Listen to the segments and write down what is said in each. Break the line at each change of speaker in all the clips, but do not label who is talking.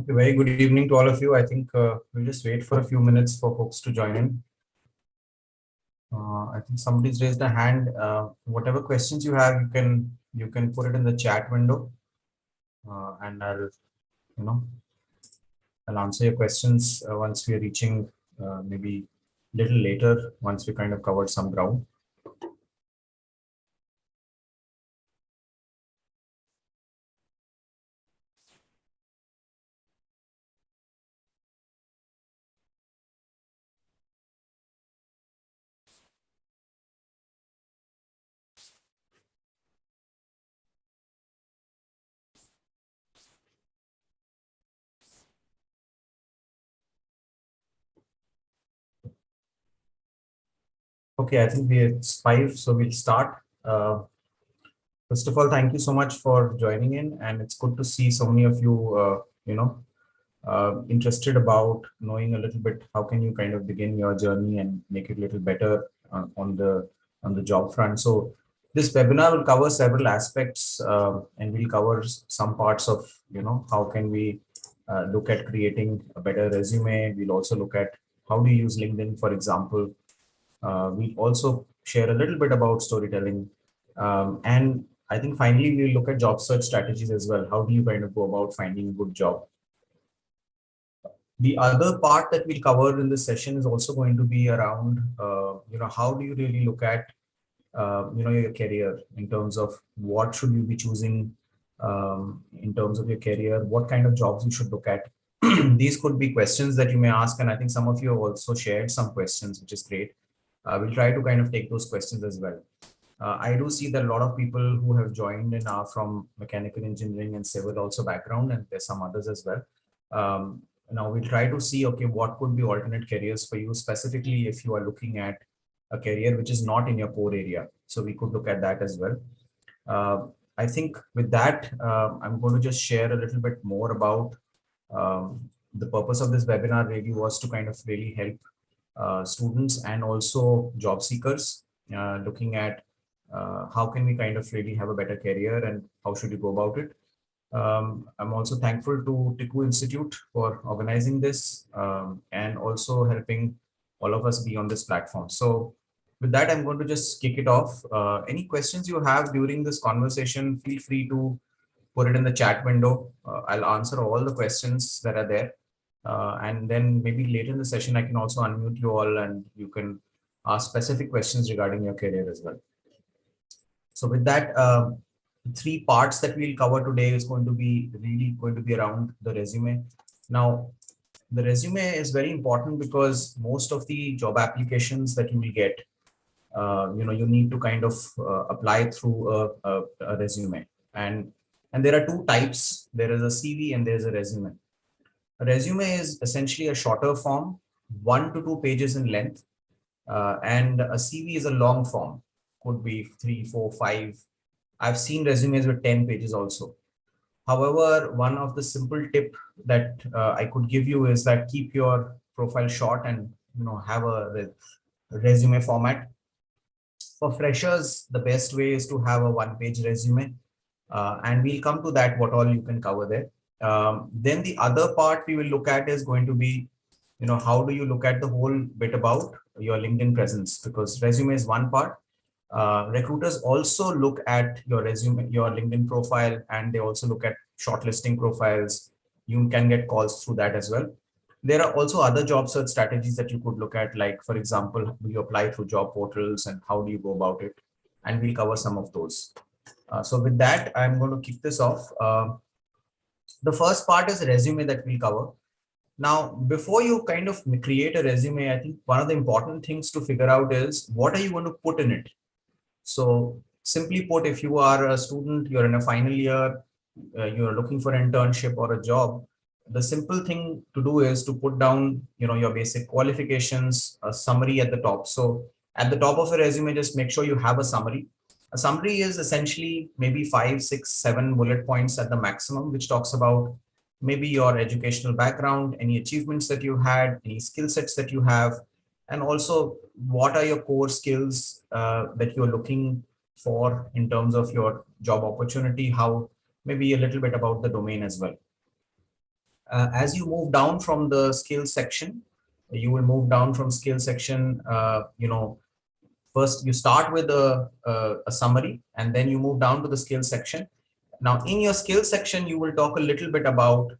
Okay, very good evening to all of you. I think we'll just wait for a few minutes for folks to join in. I think somebody's raised a hand. Whatever questions you have, you can put it in the chat window, and you know I'll answer your questions once we are reaching maybe little later once we kind of covered some ground. Okay, I think it's 5, so we'll start. First of all, thank you so much for joining in, and it's good to see so many of you, interested about knowing a little bit how can you kind of begin your journey and make it a little better on the job front. So this webinar will cover several aspects, and we'll cover some parts of how can we look at creating a better resume. We'll also look at how do you use LinkedIn, for example. We'll also share a little bit about storytelling. And I think finally we'll look at job search strategies as well. How do you kind of go about finding a good job? The other part that we'll cover in this session is also going to be around, how do you really look at, your career in terms of what should you be choosing in terms of your career, what kind of jobs you should look at. These could be questions that you may ask, and I think some of you have also shared some questions, which is great. We'll try to kind of take those questions as well. I do see that a lot of people who have joined in are from mechanical engineering and civil also background, and there's some others as well. Now we'll try to see, okay, what could be alternate careers for you, specifically if you are looking at a career which is not in your core area. So we could look at that as well. I think with that, I'm going to just share a little bit more about the purpose of this webinar. Really was to kind of really help students and also job seekers looking at how can we kind of really have a better career and how should you go about it. I'm also thankful to Tickoo Institute for organizing this and also helping all of us be on this platform. So with that, I'm going to just kick it off. Any questions you have during this conversation, feel free to put it in the chat window. I'll answer all the questions that are there. And then maybe later in the session, I can also unmute you all and you can ask specific questions regarding your career as well. So with that, 3 parts that we'll cover today is going to be around the resume. Now, the resume is very important because most of the job applications that you will get, you need to kind of apply through a resume. And there are 2 types. There is a CV and there's a resume. A resume is essentially a shorter form, 1 to 2 pages in length, and a CV is a long form, could be 3, 4, 5. I've seen resumes with 10 pages also. However, one of the simple tip that I could give you is that keep your profile short and have a resume format. For freshers, the best way is to have a 1-page resume, and we'll come to that, what all you can cover there. Then the other part we will look at is going to be, how do you look at the whole bit about your LinkedIn presence, because resume is one part. Recruiters also look at your resume, your LinkedIn profile, and they also look at shortlisting profiles. You can get calls through that as well. There are also other job search strategies that you could look at, like, for example, do you apply through job portals and how do you go about it? And we'll cover some of those. So with that, I'm going to kick this off. The first part is resume that we'll cover. Now, before you kind of create a resume, I think one of the important things to figure out is what are you going to put in it? So simply put, if you are a student, you're in a final year, you're looking for an internship or a job, the simple thing to do is to put down, your basic qualifications, a summary at the top. So at the top of a resume, just make sure you have a summary. A summary is essentially maybe 5, 6, 7 bullet points at the maximum, which talks about maybe your educational background, any achievements that you had, any skill sets that you have, and also what are your core skills that you're looking for in terms of your job opportunity, how maybe a little bit about the domain as well. As you move down from the skills section, you will move down from skills section, first you start with a summary, and then you move down to the skills section. Now in your skills section, you will talk a little bit about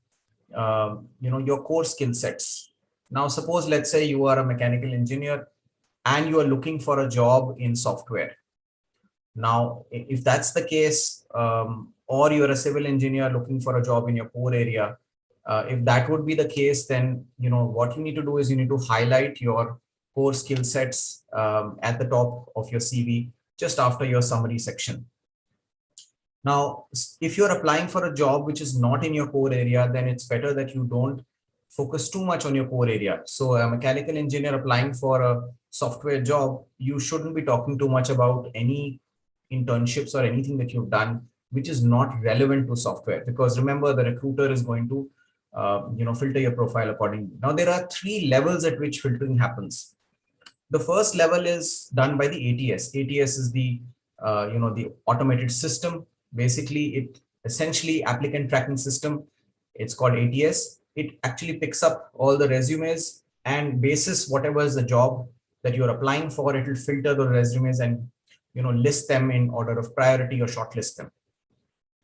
your core skill sets. Now suppose, let's say you are a mechanical engineer and you are looking for a job in software. Now if that's the case, or you're a civil engineer looking for a job in your core area, if that would be the case, then what you need to do is you need to highlight your core skill sets at the top of your CV just after your summary section. Now, if you're applying for a job which is not in your core area, then it's better that you don't focus too much on your core area. So a mechanical engineer applying for a software job, you shouldn't be talking too much about any internships or anything that you've done which is not relevant to software, because remember, the recruiter is going to filter your profile accordingly. Now there are 3 levels at which filtering happens. The first level is done by the ATS. ATS is the the automated system. Basically, it essentially applicant tracking system. It's called ATS. It actually picks up all the resumes, and basis whatever is the job that you're applying for, it will filter the resumes and list them in order of priority or shortlist them.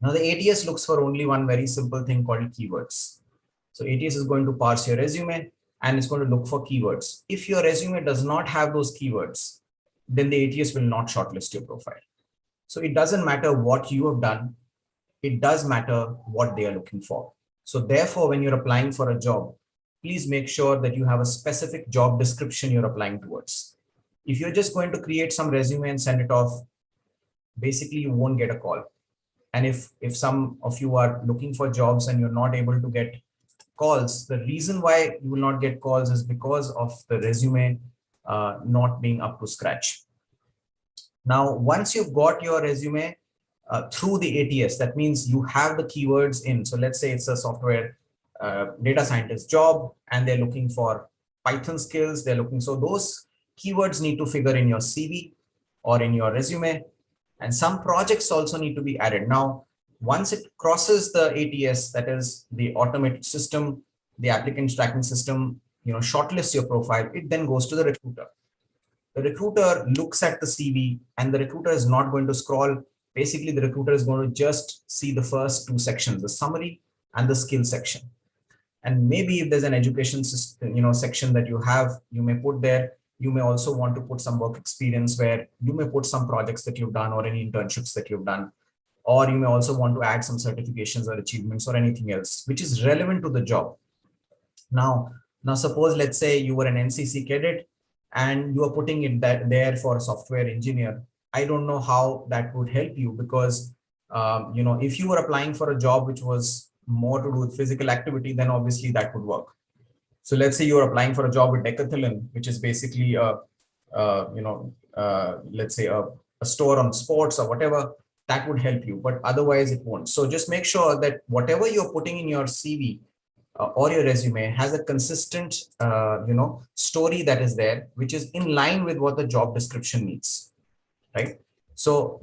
Now the ATS looks for only one very simple thing called keywords. So ATS is going to parse your resume and it's going to look for keywords. If your resume does not have those keywords, then the ATS will not shortlist your profile. So it doesn't matter what you have done. It does matter what they are looking for. So therefore, when you're applying for a job, please make sure that you have a specific job description you're applying towards. If you're just going to create some resume and send it off, basically you won't get a call. And if some of you are looking for jobs and you're not able to get calls, the reason why you will not get calls is because of the resume not being up to scratch. Now, once you've got your resume through the ATS, that means you have the keywords in. So let's say it's a software data scientist job and they're looking for Python skills. So those keywords need to figure in your CV or in your resume, and some projects also need to be added. Now, once it crosses the ATS, that is the automated system, the applicant tracking system, shortlists your profile, it then goes to the recruiter. The recruiter looks at the CV and the recruiter is not going to scroll. Basically, the recruiter is going to just see the first 2 sections, the summary and the skill section. And maybe if there's an education system, section that you have, you may put there. You may also want to put some work experience where you may put some projects that you've done or any internships that you've done. Or you may also want to add some certifications or achievements or anything else which is relevant to the job. Now suppose, let's say you were an NCC cadet and you are putting it there for a software engineer. I don't know how that would help you, because if you were applying for a job which was more to do with physical activity, then obviously that would work. So let's say you're applying for a job with Decathlon, which is basically let's say a store on sports or whatever, that would help you, but otherwise it won't. So just make sure that whatever you're putting in your CV or your resume has a consistent, story that is there, which is in line with what the job description needs, right? So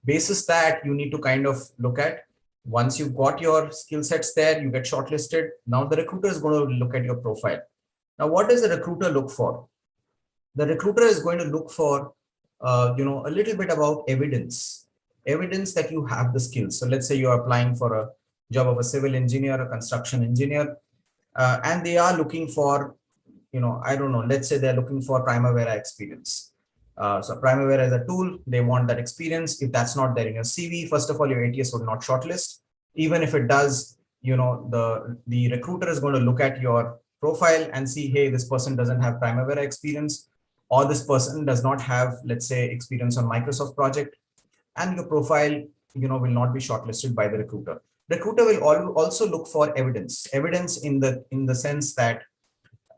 basis that, you need to kind of look at, once you've got your skill sets there, you get shortlisted. Now the recruiter is going to look at your profile. Now, what does the recruiter look for? The recruiter is going to look for, a little bit about evidence that you have the skills. So let's say you're applying for a job of a civil engineer, a construction engineer, and they are looking for, I don't know, let's say they're looking for Primavera experience. So Primavera is a tool, they want that experience. If that's not there in your CV, first of all, your ATS would not shortlist. Even if it does, the recruiter is going to look at your profile and see, hey, this person doesn't have Primavera experience, or this person does not have, let's say, experience on Microsoft project, and your profile, will not be shortlisted by the recruiter. Recruiter will also look for evidence in the sense that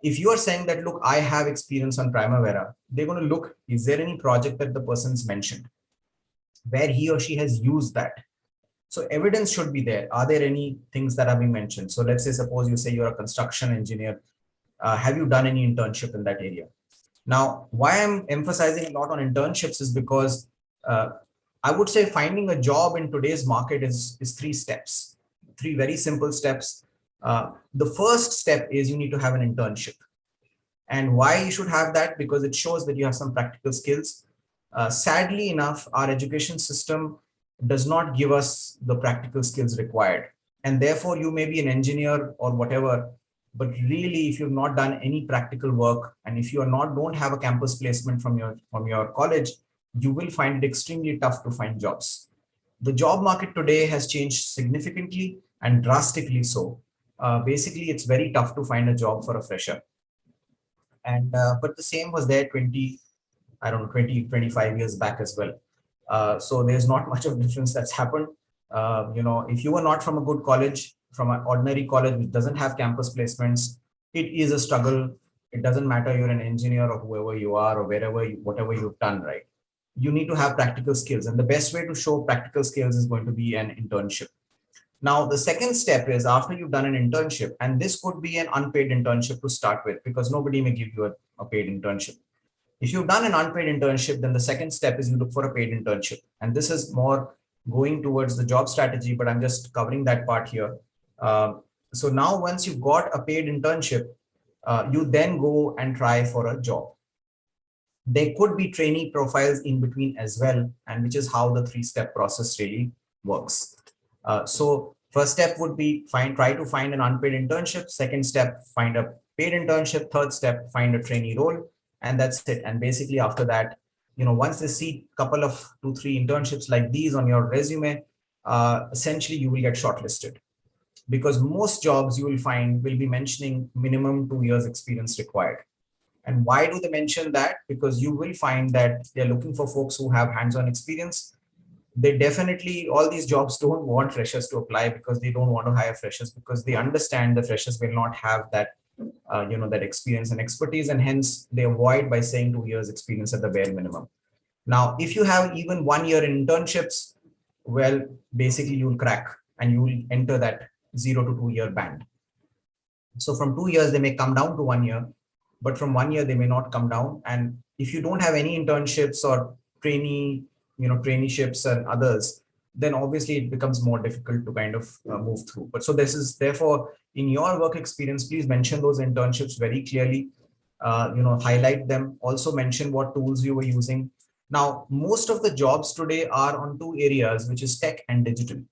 if you are saying that, look, I have experience on Primavera, they're going to look, is there any project that the person's mentioned where he or she has used that? So evidence should be there. Are there any things that have been mentioned? So let's say, suppose you say you're a construction engineer. Have you done any internship in that area? Now, why I'm emphasizing a lot on internships is because I would say finding a job in today's market is 3 steps, 3 very simple steps. The first step is you need to have an internship. And why you should have that? Because it shows that you have some practical skills. Sadly enough, our education system does not give us the practical skills required. And therefore, you may be an engineer or whatever, but really, if you've not done any practical work, and if you are not don't have a campus placement from your college, you will find it extremely tough to find jobs. The job market today has changed significantly and drastically so. Basically, it's very tough to find a job for a fresher. And but the same was there 25 years back as well. So there's not much of difference that's happened. If you are not from a good college, from an ordinary college which doesn't have campus placements, it is a struggle. It doesn't matter you're an engineer or whoever you are or whatever you've done, right? You need to have practical skills, and the best way to show practical skills is going to be an internship. Now, the second step is after you've done an internship, and this could be an unpaid internship to start with, because nobody may give you a paid internship. If you've done an unpaid internship, then the second step is you look for a paid internship. And this is more going towards the job strategy, but I'm just covering that part here. So now once you've got a paid internship, you then go and try for a job. There could be trainee profiles in between as well, and which is how the three-step process really works. So first step would be try to find an unpaid internship. Second step, find a paid internship. Third step, find a trainee role. And that's it. And basically after that, once they see a couple of 2-3 internships like these on your resume, essentially you will get shortlisted, because most jobs you will find will be mentioning minimum 2 years experience required. And why do they mention that? Because you will find that they're looking for folks who have hands-on experience. They definitely, all these jobs don't want freshers to apply, because they don't want to hire freshers, because they understand the freshers will not have that that experience and expertise, and hence they avoid by saying 2 years experience at the bare minimum. Now, if you have even 1 year in internships, well, basically you'll crack and you will enter that 0 to 2 year band. So from 2 years, they may come down to 1 year, but from 1 year, they may not come down. And if you don't have any internships or traineeships and others, then obviously it becomes more difficult to kind of move through. But so this is therefore in your work experience, please mention those internships very clearly, highlight them, also mention what tools you were using. Now, most of the jobs today are on two areas, which is tech and digital.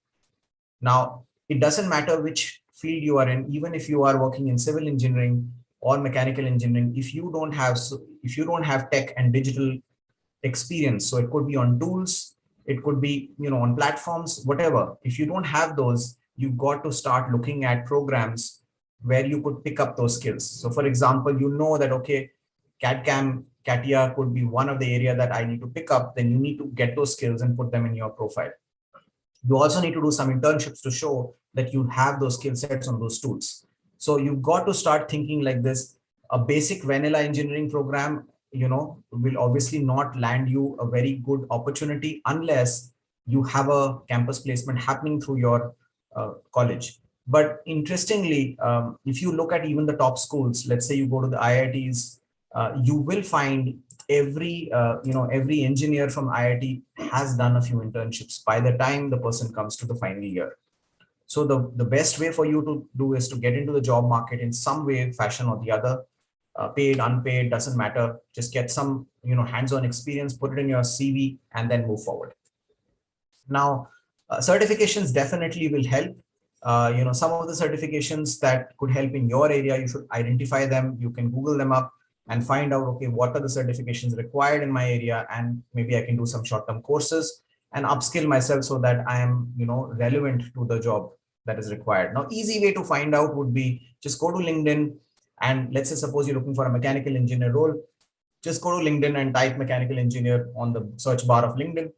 Now, it doesn't matter which field you are in, even if you are working in civil engineering or mechanical engineering, if you don't have tech and digital experience, so it could be on tools, it could be on platforms, whatever. If you don't have those, you've got to start looking at programs where you could pick up those skills. So for example, that okay, CADCIM could be one of the area that I need to pick up. Then you need to get those skills and put them in your profile. You also need to do some internships to show that you have those skill sets on those tools. So you've got to start thinking like this. A basic vanilla engineering program will obviously not land you a very good opportunity unless you have a campus placement happening through your college. But interestingly, if you look at even the top schools, let's say you go to the IITs, you will find every engineer from IIT has done a few internships by the time the person comes to the final year. So the best way for you to do is to get into the job market in some way, fashion or the other. Paid, unpaid, doesn't matter. Just get some, hands-on experience, put it in your CV, and then move forward. Now, certifications definitely will help. Some of the certifications that could help in your area, you should identify them. You can Google them up and find out, okay, what are the certifications required in my area? And maybe I can do some short-term courses and upskill myself so that I am, relevant to the job that is required. Now, easy way to find out would be just go to LinkedIn. And let's say, suppose you're looking for a mechanical engineer role, just go to LinkedIn and type mechanical engineer on the search bar of LinkedIn,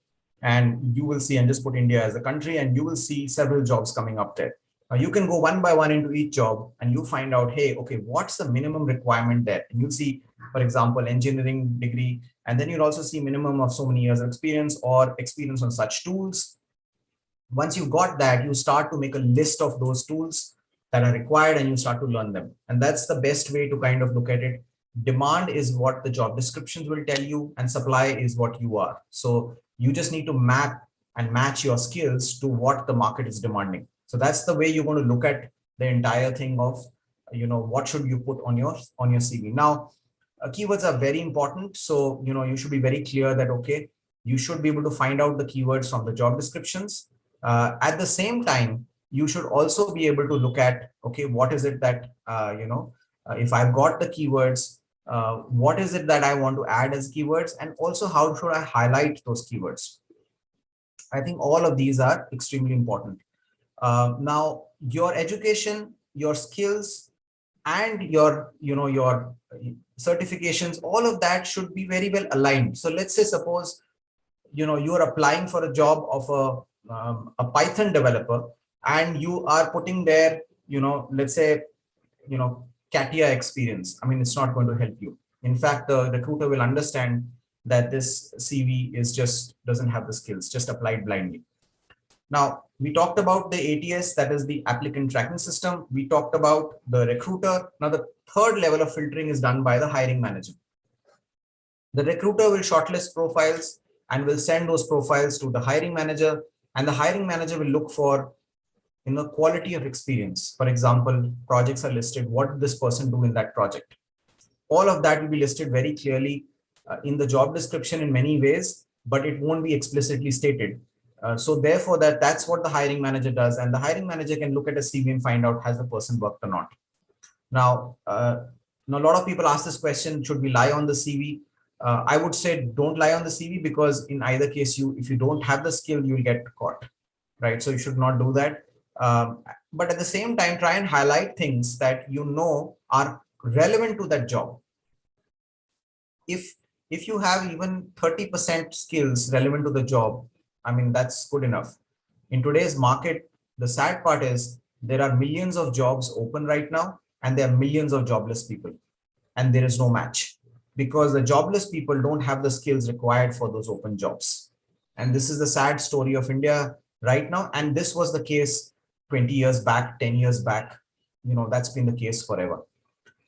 and you will see, and just put India as a country, and you will see several jobs coming up there. Now you can go one by one into each job and you find out, hey, okay, what's the minimum requirement there? And you'll see, for example, engineering degree, and then you'll also see minimum of so many years of experience or experience on such tools. Once you've got that, you start to make a list of those tools that are required and you start to learn them. And that's the best way to kind of look at it. Demand is what the job descriptions will tell you, and supply is what you are. So you just need to map and match your skills to what the market is demanding. So that's the way you're going to look at the entire thing of, what should you put on your CV. Now, keywords are very important. So, you should be very clear that, okay, you should be able to find out the keywords from the job descriptions. At the same time, you should also be able to look at, okay, what is it that, if I've got the keywords, what is it that I want to add as keywords, and also how should I highlight those keywords? I think all of these are extremely important. Now, your education, your skills, and your certifications, all of that should be very well aligned. So let's say, suppose, you're applying for a job of a Python developer, and you are putting there, let's say, CATIA experience. I mean, it's not going to help you. In fact, the recruiter will understand that this CV is just doesn't have the skills, just applied blindly. Now, we talked about the ATS, that is the applicant tracking system. We talked about the recruiter. Now, the third level of filtering is done by the hiring manager. The recruiter will shortlist profiles and will send those profiles to the hiring manager, and the hiring manager will look for quality of experience. For example, projects are listed. What did this person do in that project? All of that will be listed very clearly in the job description in many ways, but it won't be explicitly stated. So therefore, that's what the hiring manager does, and the hiring manager can look at a CV and find out has the person worked or not. Now, a lot of people ask this question: should we lie on the CV? I would say don't lie on the CV, because in either case, if you don't have the skill, you will get caught, right? So you should not do that. But at the same time, try and highlight things that are relevant to that job. If you have even 30% skills relevant to the job, I mean, that's good enough. In today's market, the sad part is there are millions of jobs open right now, and there are millions of jobless people, and there is no match, because the jobless people don't have the skills required for those open jobs. And this is the sad story of India right now. And this was the case 20 years back, 10 years back. That's been the case forever.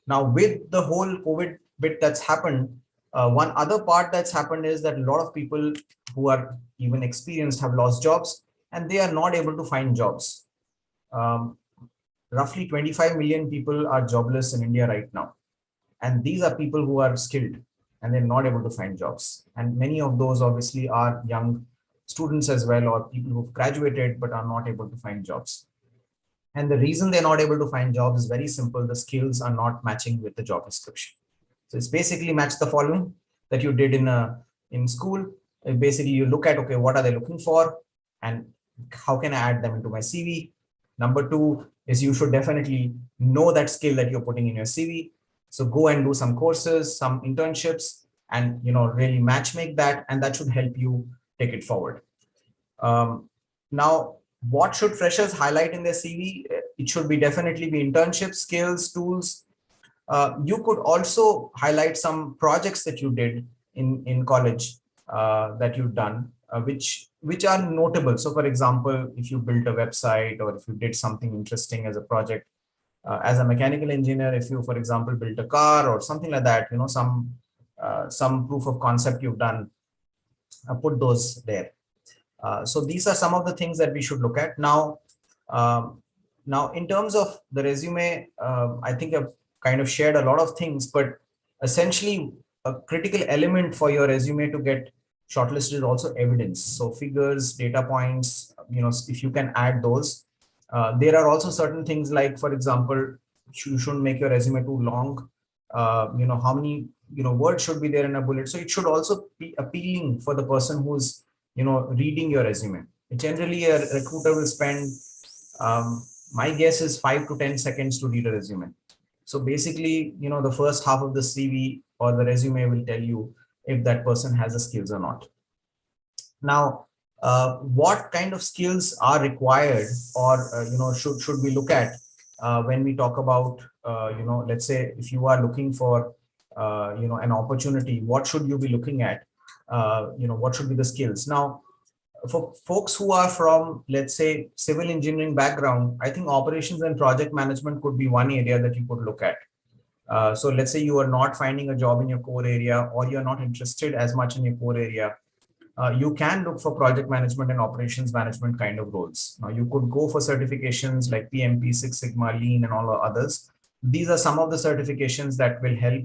Now, with the whole COVID bit that's happened, one other part that's happened is that a lot of people who are even experienced have lost jobs, and they are not able to find jobs. Roughly 25 million people are jobless in India right now. And these are people who are skilled, and they're not able to find jobs. And many of those obviously are young students as well, or people who've graduated but are not able to find jobs. And the reason they're not able to find jobs is very simple. The skills are not matching with the job description. So it's basically match the following that you did in school. Basically, you look at, okay, what are they looking for, and how can I add them into my CV? Number two is you should definitely know that skill that you're putting in your CV. So go and do some courses, some internships, and really match make that, and that should help you take it forward. Now, what should freshers highlight in their CV? It should definitely be internships, skills, tools. You could also highlight some projects that you did in college that you've done, which are notable. So, for example, if you built a website, or if you did something interesting as a project, as a mechanical engineer, if you, for example, built a car or something like that, some proof of concept you've done, put those there. So these are some of the things that we should look at. Now, in terms of the resume, I think I've kind of shared a lot of things, but essentially a critical element for your resume to get shortlisted is also evidence. So figures, data points, if you can add those. There are also certain things like, for example, you shouldn't make your resume too long. How many words should be there in a bullet. So it should also be appealing for the person who's reading your resume. Generally, a recruiter will spend, my guess is 5 to 10 seconds to read a resume. So basically, the first half of the CV or the resume will tell you if that person has the skills or not. Now, what kind of skills are required, or should we look at when we talk about let's say if you are looking for an opportunity, what should you be looking at? What should be the skills? Now, for folks who are from, let's say, civil engineering background, I think operations and project management could be one area that you could look at. So let's say you are not finding a job in your core area, or you're not interested as much in your core area. you can look for project management and operations management kind of roles. Now, you could go for certifications like PMP, Six Sigma, Lean, and all the others. These are some of the certifications that will help,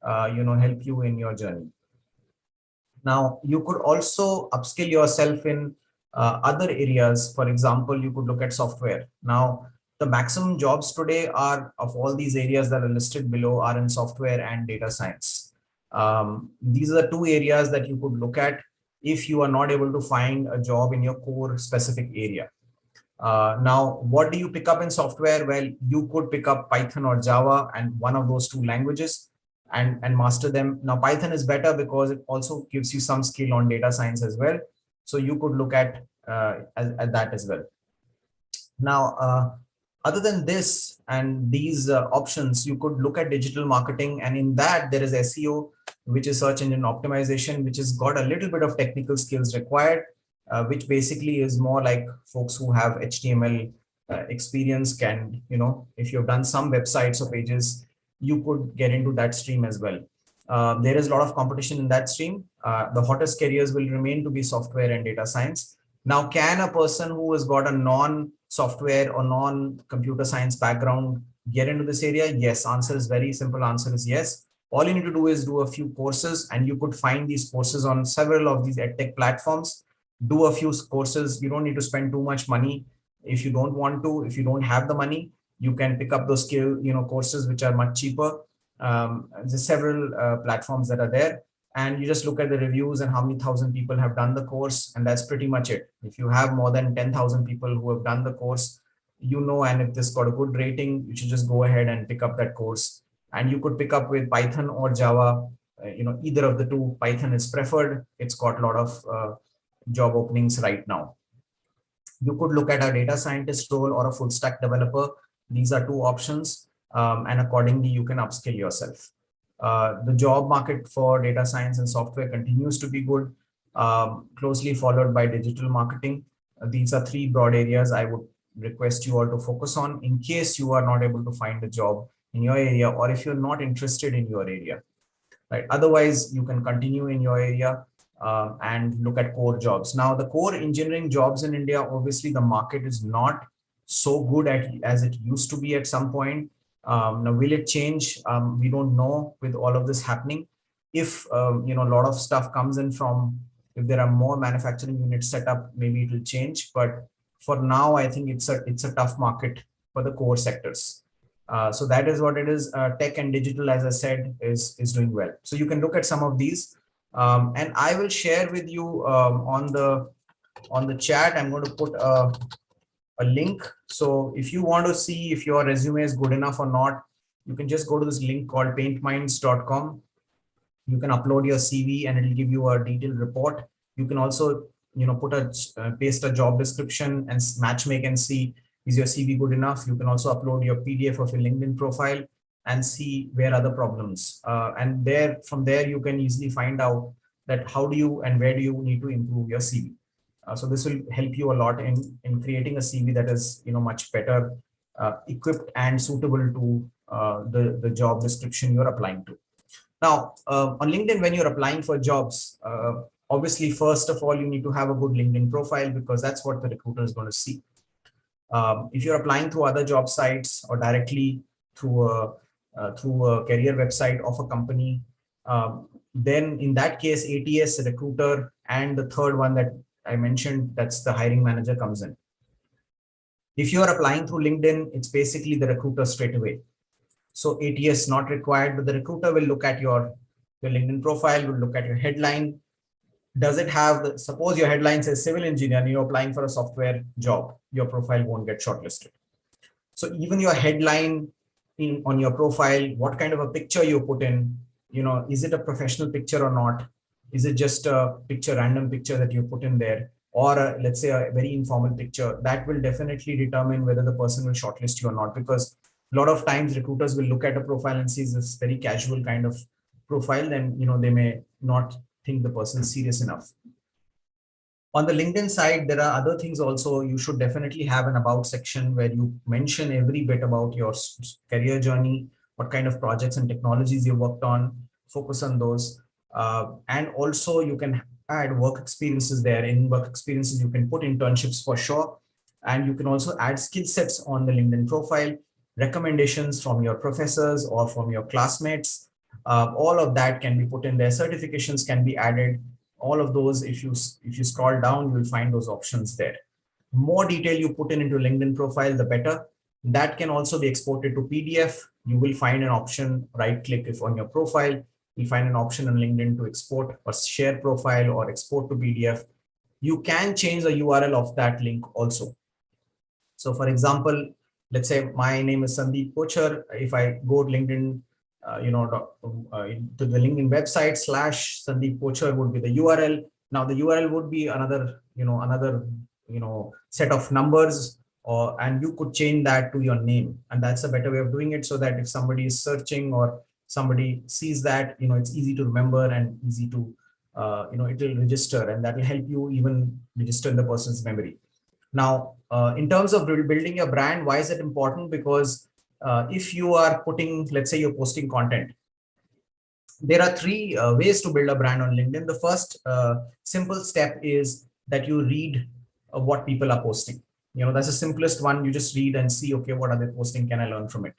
help you in your journey. Now, you could also upskill yourself in other areas. For example, you could look at software. Now, the maximum jobs today are of all these areas that are listed below are in software and data science. These are the two areas that you could look at if you are not able to find a job in your core specific area. Now, what do you pick up in software? Well, you could pick up Python or Java and one of those two languages and master them. Now, Python is better because it also gives you some skill on data science as well. So you could look at that as well. Now, other than this and these options, you could look at digital marketing, and in that there is SEO, which is search engine optimization, which has got a little bit of technical skills required, which basically is more like folks who have HTML experience can, if you've done some websites or pages, you could get into that stream as well. There is a lot of competition in that stream. The hottest careers will remain to be software and data science. Now, can a person who has got a non-software or non-computer science background get into this area? Yes, answer is very simple. Answer is yes. All you need to do is do a few courses, and you could find these courses on several of these edtech platforms. Do a few courses. You don't need to spend too much money. If you don't want to, if you don't have the money, you can pick up those courses which are much cheaper. There's several platforms that are there, and you just look at the reviews and how many thousand people have done the course, and that's pretty much it. If you have more than 10,000 people who have done the course, and if this got a good rating, you should just go ahead and pick up that course. And you could pick up with Python or Java, either of the two. Python is preferred. It's got a lot of job openings right now. You could look at a data scientist role or a full stack developer. These are two options, and accordingly you can upskill yourself. The job market for data science and software continues to be good, closely followed by digital marketing. These are three broad areas I would request you all to focus on in case you are not able to find a job in your area, or if you're not interested in your area. Right? Otherwise, you can continue in your area and look at core jobs. Now, the core engineering jobs in India, obviously the market is not so good as it used to be at some point. Now, will it change? We don't know with all of this happening. If, a lot of stuff comes in from, if there are more manufacturing units set up, maybe it will change. But for now, I think it's a tough market for the core sectors. So that is what it is. Tech and digital, as I said, is doing well. So you can look at some of these. And I will share with you on the chat. I'm going to put a link. So if you want to see if your resume is good enough or not, you can just go to this link called paintminds.com. You can upload your CV and it'll give you a detailed report. You can also, paste a job description and matchmake and see, is your CV good enough? You can also upload your PDF of your LinkedIn profile and see where are the problems. And from there, you can easily find out that how do you and where do you need to improve your CV. So this will help you a lot in creating a CV that is much better equipped and suitable to the job description you're applying to. Now, on LinkedIn, when you're applying for jobs, obviously, first of all, you need to have a good LinkedIn profile because that's what the recruiter is going to see. If you're applying through other job sites or directly through a career website of a company, then in that case, ATS, recruiter, and the third one that I mentioned, that's the hiring manager comes in. If you are applying through LinkedIn, it's basically the recruiter straight away. So ATS not required, but the recruiter will look at your LinkedIn profile, will look at your headline. Does it have, suppose your headline says civil engineer and you're applying for a software job, your profile won't get shortlisted. So even your headline on your profile, what kind of a picture you put in, is it a professional picture or not? Is it just a random picture that you put in there? Or let's say a very informal picture? That will definitely determine whether the person will shortlist you or not, because a lot of times recruiters will look at a profile and see this very casual kind of profile, then they may not think the person is serious enough. On the LinkedIn side, there are other things also. You should definitely have an about section where you mention every bit about your career journey, what kind of projects and technologies you worked on, focus on those. And also you can add work experiences there. In work experiences, you can put internships for sure. And you can also add skill sets on the LinkedIn profile, recommendations from your professors or from your classmates. All of that can be put in there. Certifications can be added. All of those, if you scroll down, you will find those options there. More detail you put in into LinkedIn profile, the better. That can also be exported to PDF. You will find an option, right click if on your profile, you find an option on LinkedIn to export or share profile or export to PDF. You can change the URL of that link also. So for example, let's say my name is Sandeep Kochhar. If I go to LinkedIn, to the LinkedIn website / Sandeep Kochhar would be the URL. Now the URL would be another set of numbers, and you could change that to your name. And that's a better way of doing it, so that if somebody is searching or somebody sees that, it's easy to remember and easy to, it will register, and that will help you even register in the person's memory. Now, in terms of building your brand, why is it important? Because if you are putting, let's say you're posting content, there are three ways to build a brand on LinkedIn. The first simple step is that you read what people are posting. That's the simplest one. You just read and see, okay, what are they posting? Can I learn from it?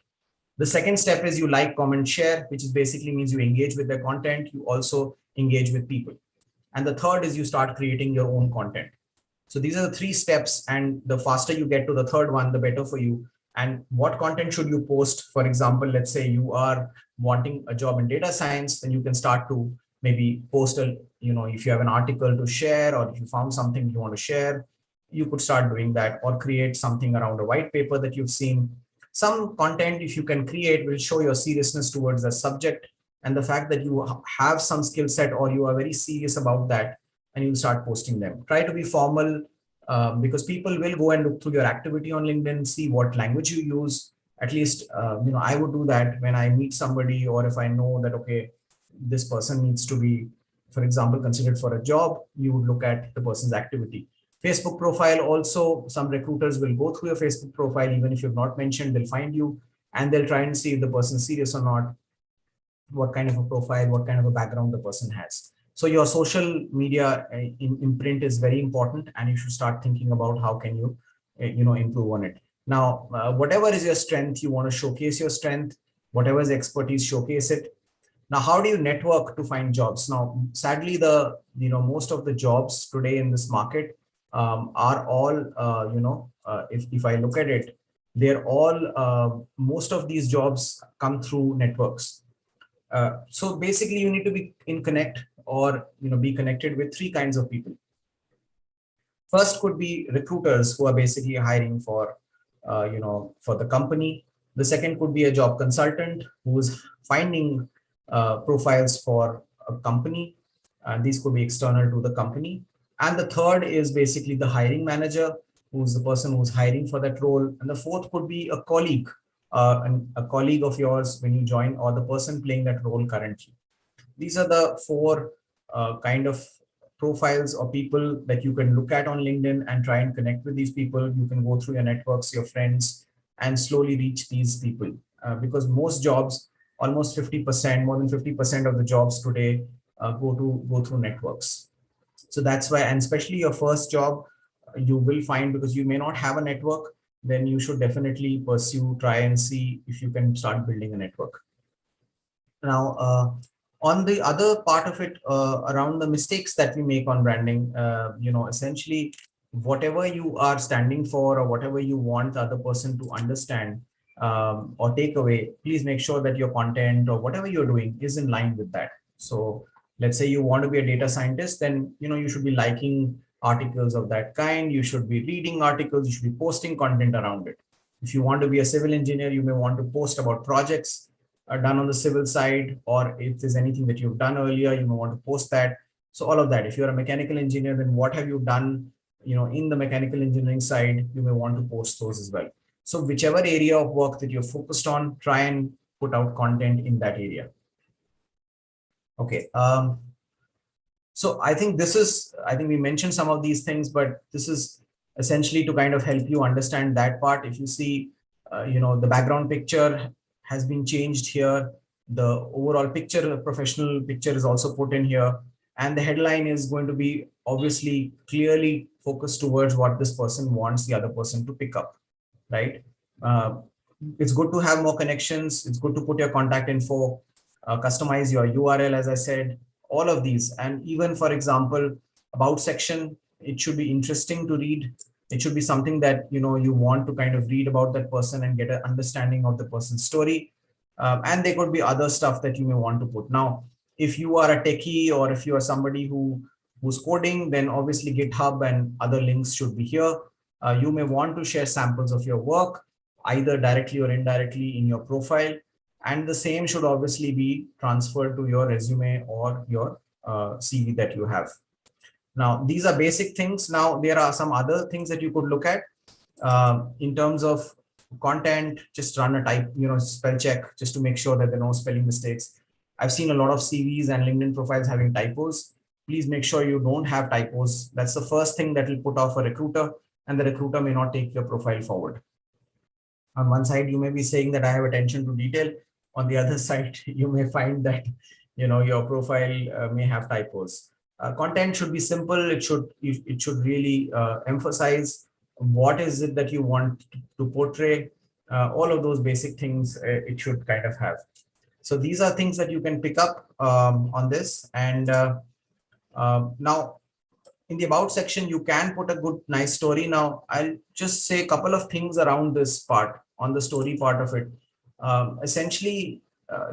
The second step is you like, comment, share, which is basically means you engage with their content. You also engage with people. And the third is you start creating your own content. So these are the three steps, and the faster you get to the third one, the better for you. And what content should you post? For example, let's say you are wanting a job in data science, then you can start to maybe post if you have an article to share, or if you found something you want to share, you could start doing that, or create something around a white paper that you've seen. Some content, if you can create, will show your seriousness towards the subject and the fact that you have some skill set, or you are very serious about that, and you start posting them. Try to be formal, because people will go and look through your activity on LinkedIn, see what language you use. At least, I would do that when I meet somebody, or if I know that, okay, this person needs to be, for example, considered for a job, you would look at the person's activity. Facebook profile also, some recruiters will go through your Facebook profile, even if you've not mentioned, they'll find you, and they'll try and see if the person's serious or not, what kind of a profile, what kind of a background the person has. So your social media imprint is very important, and you should start thinking about how can you, improve on it. Now, whatever is your strength, you want to showcase your strength. Whatever is expertise, showcase it. Now, how do you network to find jobs? Now, sadly, most of the jobs today in this market are all, if I look at it, they're all, most of these jobs come through networks. So basically, you need to be in connect, or be connected with three kinds of people. First could be recruiters who are basically hiring for, for the company. The second could be a job consultant who is finding profiles for a company. These could be external to the company. And the third is basically the hiring manager, who's the person who's hiring for that role. And the fourth could be a colleague, a colleague of yours when you join, or the person playing that role currently. These are the four kind of profiles or people that you can look at on LinkedIn and try and connect with these people. You can go through your networks, your friends, and slowly reach these people, because most jobs, almost 50%, more than 50% of the jobs today go through networks. So that's why, and especially your first job, you will find, because you may not have a network, then you should definitely try and see if you can start building a network. Now, on the other part of it, around the mistakes that we make on branding, essentially, whatever you are standing for, or whatever you want the other person to understand or take away, please make sure that your content or whatever you're doing is in line with that. So let's say you want to be a data scientist, then you should be liking articles of that kind. You should be reading articles. You should be posting content around it. If you want to be a civil engineer, you may want to post about projects done on the civil side, or if there's anything that you've done earlier, you may want to post that. So all of that. If you're a mechanical engineer, then what have you done, in the mechanical engineering side, you may want to post those as well. So whichever area of work that you're focused on, try and put out content in that area. Okay. So I think we mentioned some of these things, but this is essentially to kind of help you understand that part. If you see, the background picture has been changed here. The overall picture, the professional picture, is also put in here. and the headline is going to be obviously clearly focused towards what this person wants the other person to pick up, right? Uh, it's good to have more connections. It's good to put your contact info, customize your URL, as I said, all of these. And even, for example, about section, it should be interesting to read. It should be something that, you know, you want to kind of read about that person and get an understanding of the person's story. And there could be other stuff that you may want to put. Now, if you are a techie or if you are somebody who's coding, then obviously GitHub and other links should be here. You may want to share samples of your work, either directly or indirectly in your profile. And the same should obviously be transferred to your resume or your CV that you have. Now, these are basic things. Now, there are some other things that you could look at in terms of content. Just run a spell check just to make sure that there are no spelling mistakes. I've seen a lot of CVs and LinkedIn profiles having typos. Please make sure you don't have typos. That's the first thing that will put off a recruiter, and the recruiter may not take your profile forward. On one side, you may be saying that I have attention to detail. On the other side, you may find that, you know, your profile may have typos. Content should be simple. It should really emphasize what is it that you want to portray. All of those basic things it should kind of have. So these are things that you can pick up on this. And now, in the about section, you can put a good, nice story. Now, I'll just say a couple of things around this part, on the story part of it. Essentially,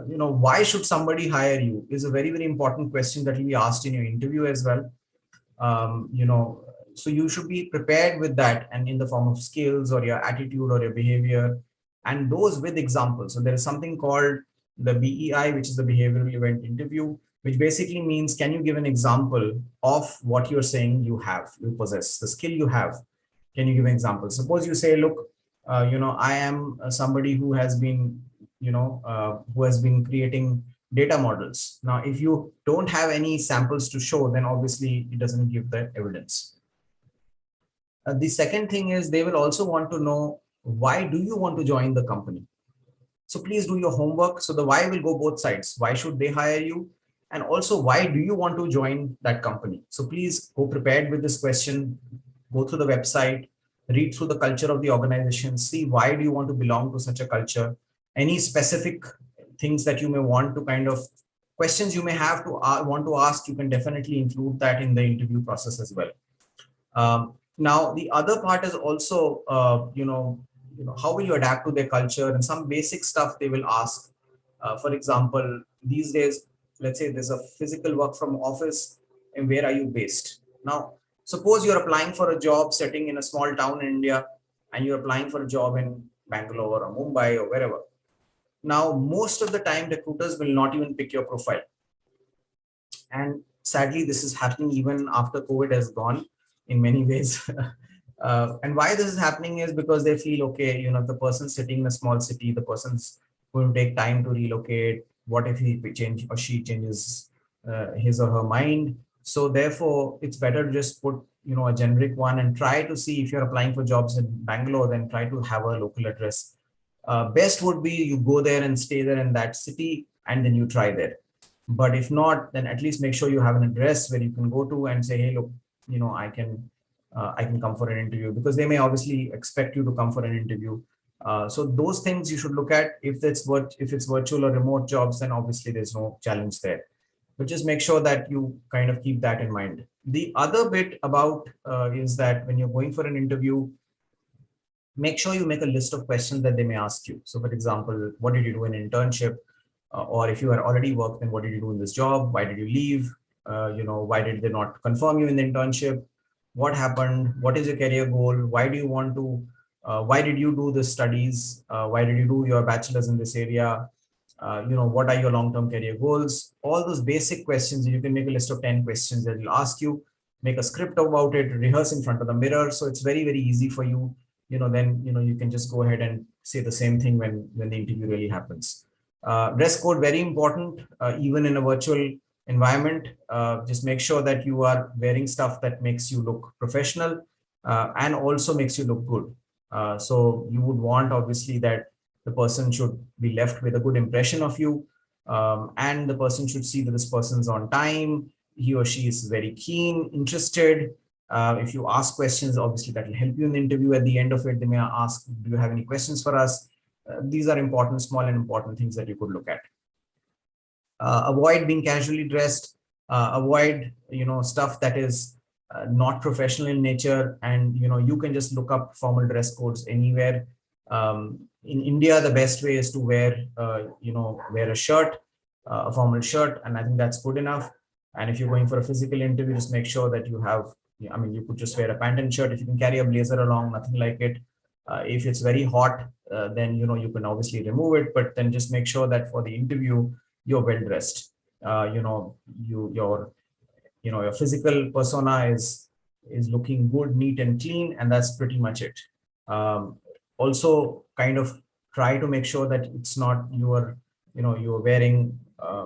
you know, why should somebody hire you is a very, very important question that will be asked in your interview as well. You know, so you should be prepared with that, and in the form of skills or your attitude or your behavior, and those with examples. So there is something called the BEI, which is the behavioral event interview, which basically means, can you give an example of what you're saying you possess, the skill you have? Can you give an example? Suppose you say, look, you know, I am somebody who has been, you know, who has been creating data models. Now, if you don't have any samples to show, then obviously it doesn't give the evidence. The second thing is, they will also want to know, why do you want to join the company? So please do your homework. So the why will go both sides. Why should they hire you? And also, why do you want to join that company? So please go prepared with this question, go through the website, read through the culture of the organization, see why do you want to belong to such a culture, any specific things that you may want to kind of, questions you may have to want to ask, you can definitely include that in the interview process as well. Now, the other part is also, you know, how will you adapt to their culture, and some basic stuff they will ask. For example, these days, let's say there's a physical work from office, and where are you based? Now, suppose you're applying for a job setting in a small town in India, and you're applying for a job in Bangalore or Mumbai or wherever. Now, most of the time, recruiters will not even pick your profile. And sadly, this is happening even after COVID has gone in many ways. And why this is happening is because they feel, okay, you know, the person sitting in a small city, the person's going to take time to relocate. What if he change or she changes his or her mind? So therefore, it's better to just put, you know, a generic one, and try to see, if you're applying for jobs in Bangalore, then try to have a local address. Best would be you go there and stay there in that city, and then you try there. But if not, then at least make sure you have an address where you can go to and say, hey, look, you know, I can come for an interview, because they may obviously expect you to come for an interview. So those things you should look at. If it's virtual or remote jobs, then obviously there's no challenge there. But just make sure that you kind of keep that in mind. The other bit about is that when you're going for an interview, make sure you make a list of questions that they may ask you. So for example, what did you do in an internship? Or if you are already worked, then what did you do in this job? Why did you leave? You know, why did they not confirm you in the internship? What happened? What is your career goal? Why do you want to, why did you do the studies? Why did you do your bachelor's in this area? You know, what are your long-term career goals? All those basic questions, you can make a list of 10 questions that will ask you, make a script about it, rehearse in front of the mirror. So it's very, very easy for you. You know, then, you know, you can just go ahead and say the same thing when the interview really happens. Dress code, very important, even in a virtual environment. Just make sure that you are wearing stuff that makes you look professional and also makes you look good. So you would want, obviously, that the person should be left with a good impression of you, and the person should see that this person's on time, he or she is very keen, interested. If you ask questions, obviously that will help you in the interview. At the end of it, they may ask, do you have any questions for us? These are important, small and important things that you could look at. Avoid being casually dressed, avoid, stuff that is not professional in nature. And, you can just look up formal dress codes anywhere. In India, the best way is to wear, wear a shirt, a formal shirt. And I think that's good enough. And if you're going for a physical interview, just make sure that you have, you could just wear a pant and shirt. If you can carry a blazer along, nothing like it. If it's very hot, then, you can obviously remove it, but then just make sure that for the interview, you're well dressed. Your physical persona is looking good, neat and clean, and that's pretty much it. Also kind of try to make sure that it's not you're wearing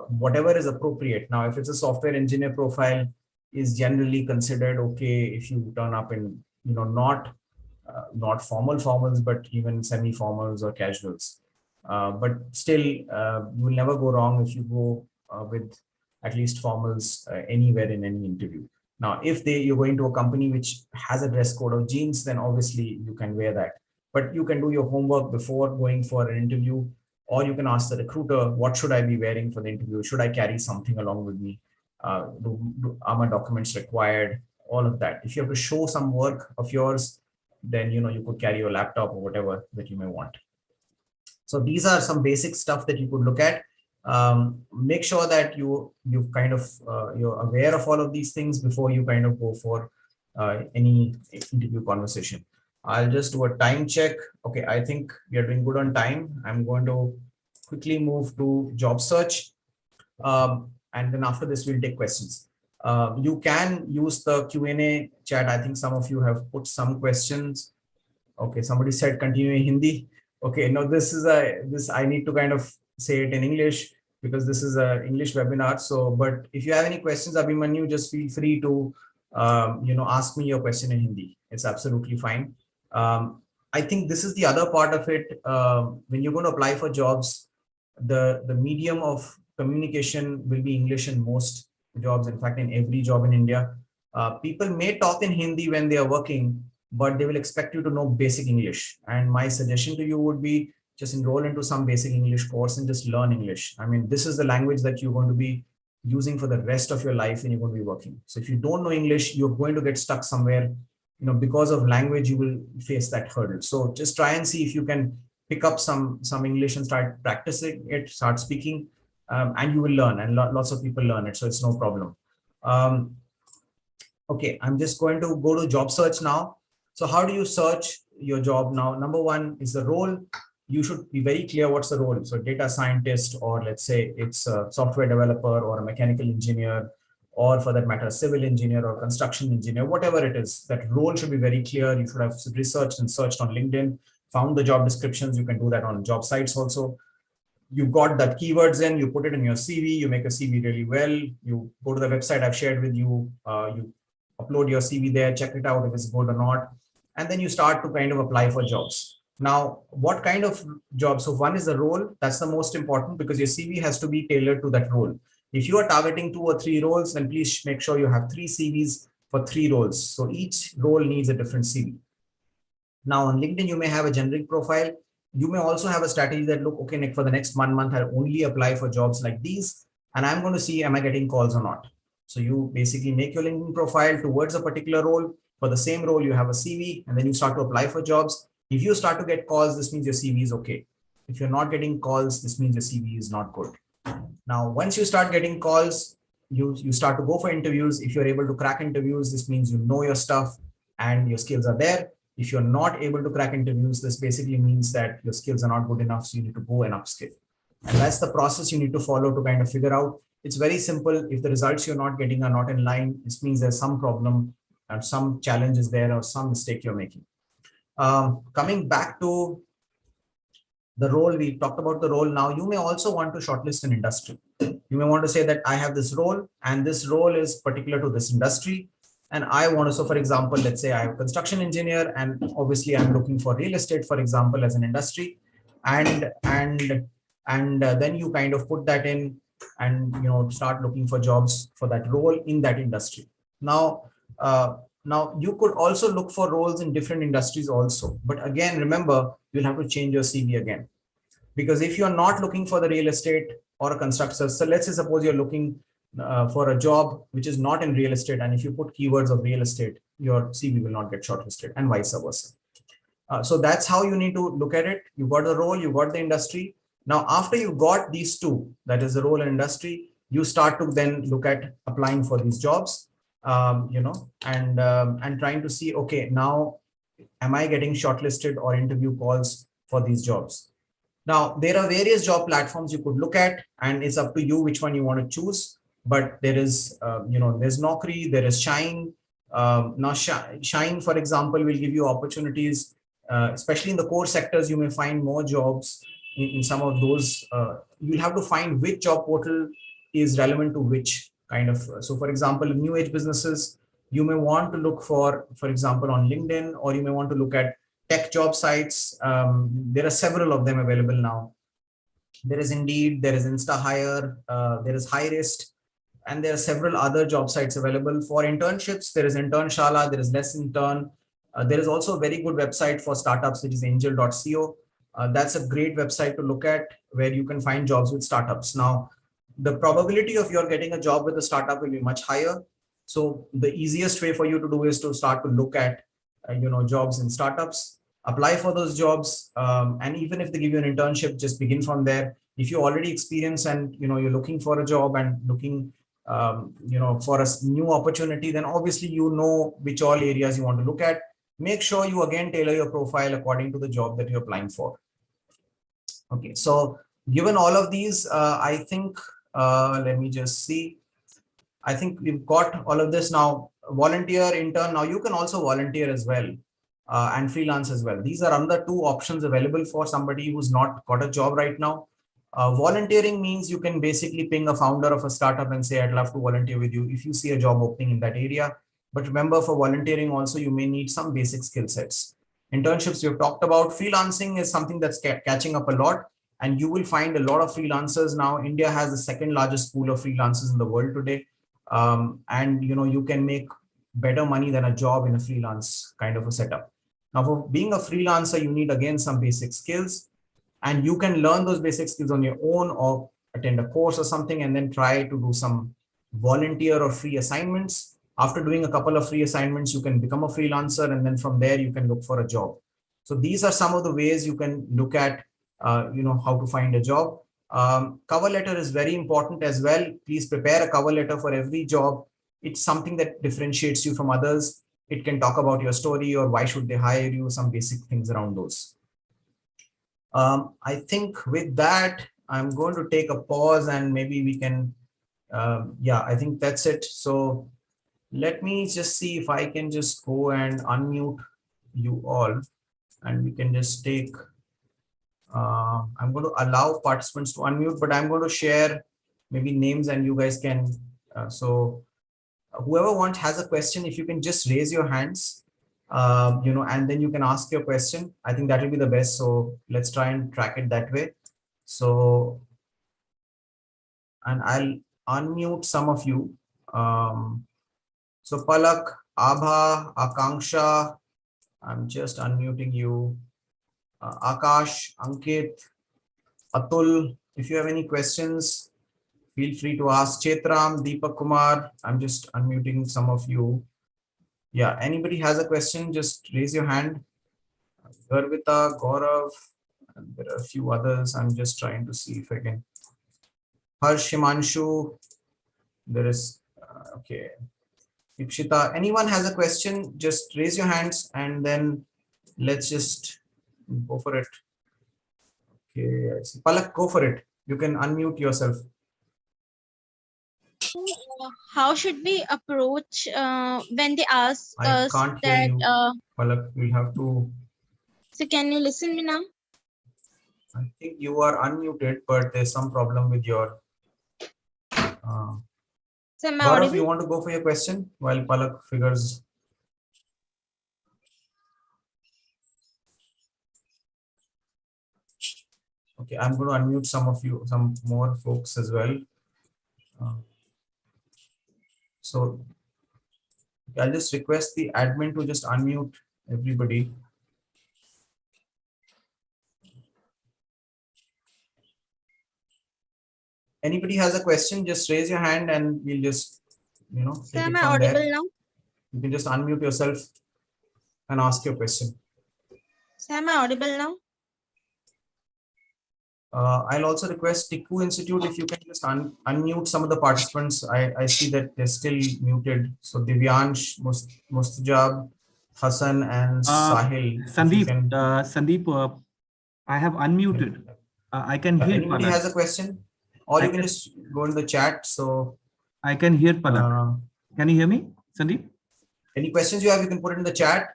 whatever is appropriate. Now, if it's a software engineer profile, is generally considered okay if you turn up in, not formals, but even semi-formals or casuals. But still, you will never go wrong if you go with at least formals anywhere in any interview. Now, if you're going to a company which has a dress code of jeans, then obviously you can wear that. But you can do your homework before going for an interview, or you can ask the recruiter, what should I be wearing for the interview? Should I carry something along with me? Are my documents required? All of that. If you have to show some work of yours, then you could carry your laptop or whatever that you may want. So these are some basic stuff that you could look at. Make sure that you're aware of all of these things before you kind of go for any interview conversation. I'll just do a time check. Okay, I think we are doing good on time. I'm going to quickly move to job search. And then after this, we'll take questions. You can use the Q&A chat. I think some of you have put some questions. Okay, somebody said continue in Hindi. Okay, no, this I need to kind of say it in English because this is an English webinar. So, but if you have any questions, Abhimanyu, just feel free to ask me your question in Hindi. It's absolutely fine. I think this is the other part of it. When you're going to apply for jobs, the medium of communication will be English in most jobs. In fact, in every job in India, people may talk in Hindi when they are working, but they will expect you to know basic English. And my suggestion to you would be just enroll into some basic English course and just learn English. I mean, this is the language that you're going to be using for the rest of your life when you're going to be working. So if you don't know English, you're going to get stuck somewhere. Because of language, you will face that hurdle. So just try and see if you can pick up some English and start practicing it, start speaking, and you will learn. And lots of people learn it, so it's no problem. Okay, I'm just going to go to job search now. So how do you search your job now? Number one is the role. You should be very clear what's the role. So data scientist, or let's say it's a software developer or a mechanical engineer, or for that matter, a civil engineer or construction engineer, whatever it is, that role should be very clear. You should have researched and searched on LinkedIn, found the job descriptions. You can do that on job sites also. You got that keywords in, you put it in your CV, you make a CV really well. You go to the website I've shared with you, you upload your CV there, check it out if it's good or not. And then you start to kind of apply for jobs. Now, what kind of jobs? So one is the role. That's the most important because your CV has to be tailored to that role. If you are targeting 2 or 3 roles, then please make sure you have 3 CVs for 3 roles. So each role needs a different CV. Now on LinkedIn, you may have a generic profile. You may also have a strategy that look, okay, Nick, for the next 1 month, I'll only apply for jobs like these. And I'm going to see, am I getting calls or not? So you basically make your LinkedIn profile towards a particular role. For the same role, you have a CV, and then you start to apply for jobs. If you start to get calls, this means your CV is okay. If you're not getting calls, this means your CV is not good. Now, once you start getting calls, you start to go for interviews. If you're able to crack interviews, this means you know your stuff and your skills are there. If you're not able to crack interviews, this basically means that your skills are not good enough. So you need to go and upskill. And that's the process you need to follow to kind of figure out. It's very simple. If the results you're not getting are not in line, this means there's some problem and some challenge is there or some mistake you're making. Coming back to the role, we talked about the role. Now you may also want to shortlist an industry. You may want to say that I have this role and this role is particular to this industry. And I want to, so for example, let's say I have a construction engineer and obviously I'm looking for real estate, for example, as an industry. And then you kind of put that in and start looking for jobs for that role in that industry. Now, now you could also look for roles in different industries also, but again, remember, you'll have to change your CV again, because if you're not looking for the real estate or a constructor, so let's say suppose you're looking for a job which is not in real estate, and if you put keywords of real estate, your CV will not get shortlisted, and vice versa. So that's how you need to look at it. You got the role, you got the industry. Now, after you got these two, that is the role and industry, you start to then look at applying for these jobs, and trying to see, okay, now am I getting shortlisted or interview calls for these jobs? Now, there are various job platforms you could look at, and it's up to you which one you want to choose. But there is, there's Naukri, there is Shine. Now, Shine, for example, will give you opportunities, especially in the core sectors. You may find more jobs in some of those. You'll have to find which job portal is relevant to which kind of. So, for example, new age businesses, you may want to look for example, on LinkedIn, or you may want to look at tech job sites. There are several of them available now. There is Indeed, there is InstaHire, there is Hirist, and there are several other job sites available. For internships, there is Internshala, there is Less Intern. There is also a very good website for startups, which is angel.co. That's a great website to look at, where you can find jobs with startups. Now, the probability of your getting a job with a startup will be much higher. So the easiest way for you to do is to start to look at jobs in startups, apply for those jobs, and even if they give you an internship, just begin from there. If you already experience and you're looking for a job and looking for a new opportunity, then obviously which all areas you want to look at. Make sure you again tailor your profile according to the job that you're applying for. Okay, so given all of these, I think let me just see. I think we've got all of this now. Volunteer, intern. Now you can also volunteer as well, and freelance as well. These are another two options available for somebody who's not got a job right now. Volunteering means you can basically ping a founder of a startup and say, I'd love to volunteer with you if you see a job opening in that area. But remember, for volunteering also, you may need some basic skill sets. Internships we've talked about. Freelancing is something that's catching up a lot, and you will find a lot of freelancers now. India has the second largest pool of freelancers in the world today. And you can make better money than a job in a freelance kind of a setup. Now, for being a freelancer, you need again some basic skills, and you can learn those basic skills on your own, or attend a course or something, and then try to do some volunteer or free assignments. After doing a couple of free assignments, you can become a freelancer, and then from there you can look for a job. So these are some of the ways you can look at how to find a job. Cover letter is very important as well. Please prepare a cover letter for every job. It's something that differentiates you from others. It can talk about your story, or why should they hire you, some basic things around those. I think with that, I'm going to take a pause, and maybe we can, I think that's it. So let me just see if I can just go and unmute you all, and we can just take, I'm going to allow participants to unmute, but I'm going to share maybe names, and you guys can, so whoever has a question, if you can just raise your hands, and then you can ask your question. I think that will be the best. So let's try and track it that way. So, and I'll unmute some of you. So Palak, Abha, Akanksha, I'm just unmuting you. Akash, Ankit, Atul, if you have any questions, feel free to ask. Chetram, Deepak Kumar, I'm just unmuting some of you. Yeah, anybody has a question, just raise your hand. Garvita, Gaurav, and there are a few others. I'm just trying to see if I can. Harsh, Himanshu, there is, okay. Ikshita, anyone has a question, just raise your hands, and then let's just go for it. Okay, I see. Palak, go for it. You can unmute yourself.
How should we approach when they ask us
I can't hear
that?
you, Palak, we'll have to.
So can you listen me now?
I think you are unmuted, but there's some problem with your.
So am I
Gaurav,
audible?
you want to go for your question while Palak figures? Okay, I'm going to unmute some of you, some more folks as well. So I'll just request the admin to just unmute everybody. Anybody has a question, just raise your hand and we'll just,
Sir,
take
am
it
I
from
audible
there.
now?
You can just unmute yourself and ask your question.
Sir, am I audible now?
I'll also request Tickoo Institute if you can just unmute some of the participants. I see that they're still muted. So Divyansh, Mustajab, Hassan, and Sahil. If you
Sandeep,
can.
Sandeep, I have unmuted. I can hear
Anybody
Palak.
has a question, or
I
you can just go in the chat. So
I can hear Palak. Can you hear me, Sandeep?
any questions you have, you can put it in the chat.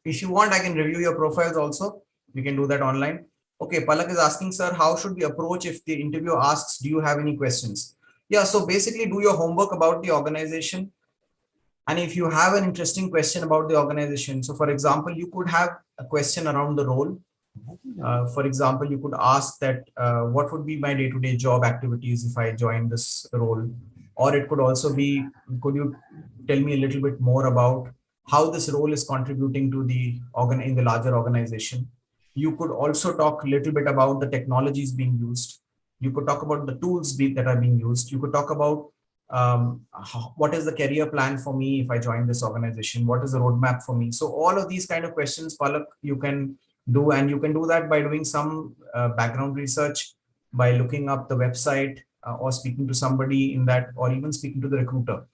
If you want, I can review your profiles also. We can do that online. Okay, Palak is asking, sir, how should we approach if the interviewer asks, do you have any questions? Yeah, so basically do your homework about the organization. And if you have an interesting question about the organization, so for example, you could have a question around the role. For example, you could ask that what would be my day-to-day job activities if I join this role? Or it could also be, could you tell me a little bit more about how this role is contributing to the in the larger organization? You could also talk a little bit about the technologies being used. You could talk about the tools that are being used. You could talk about what is the career plan for me if I join this organization? What is the roadmap for me? So all of these kind of questions, Palak, you can do, and you can do that by doing some background research, by looking up the website, or speaking to somebody in that, or even speaking to the recruiter.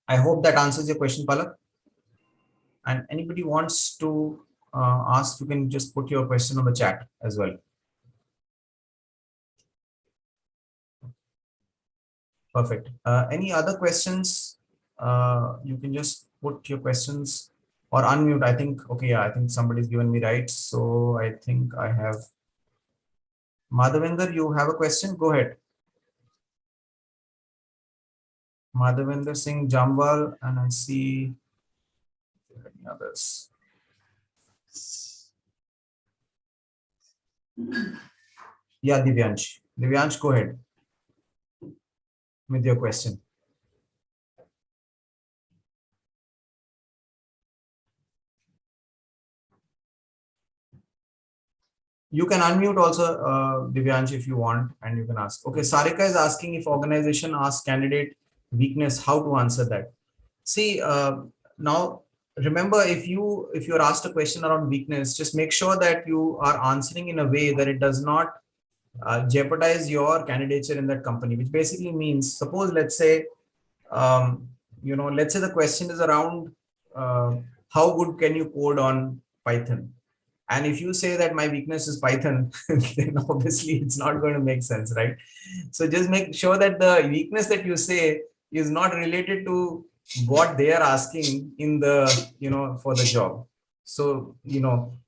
I hope that answers your question, Palak. And anybody wants to ask, you can just put your question on the chat as well. Perfect. Any other questions? You can just put your questions or unmute. I think, okay, yeah, I think somebody's given me right. So I think I have Madhavinder, you have a question? Go ahead. Madhavinder Singh Jamwal, and I see any others. Yeah, Divyansh. Divyansh, go ahead with your question. You can unmute also, Divyansh, if you want, and you can ask. Okay, Sarika is asking if organization asks candidate weakness, how to answer that. See, now remember, if you're asked a question around weakness, just make sure that you are answering in a way that it does not jeopardize your candidature in that company. Which basically means, suppose let's say, let's say the question is around how good can you code on Python. And if you say that my weakness is Python, then obviously it's not going to make sense, right? So just make sure that the weakness that you say is not related to what they are asking in the, for the job. So,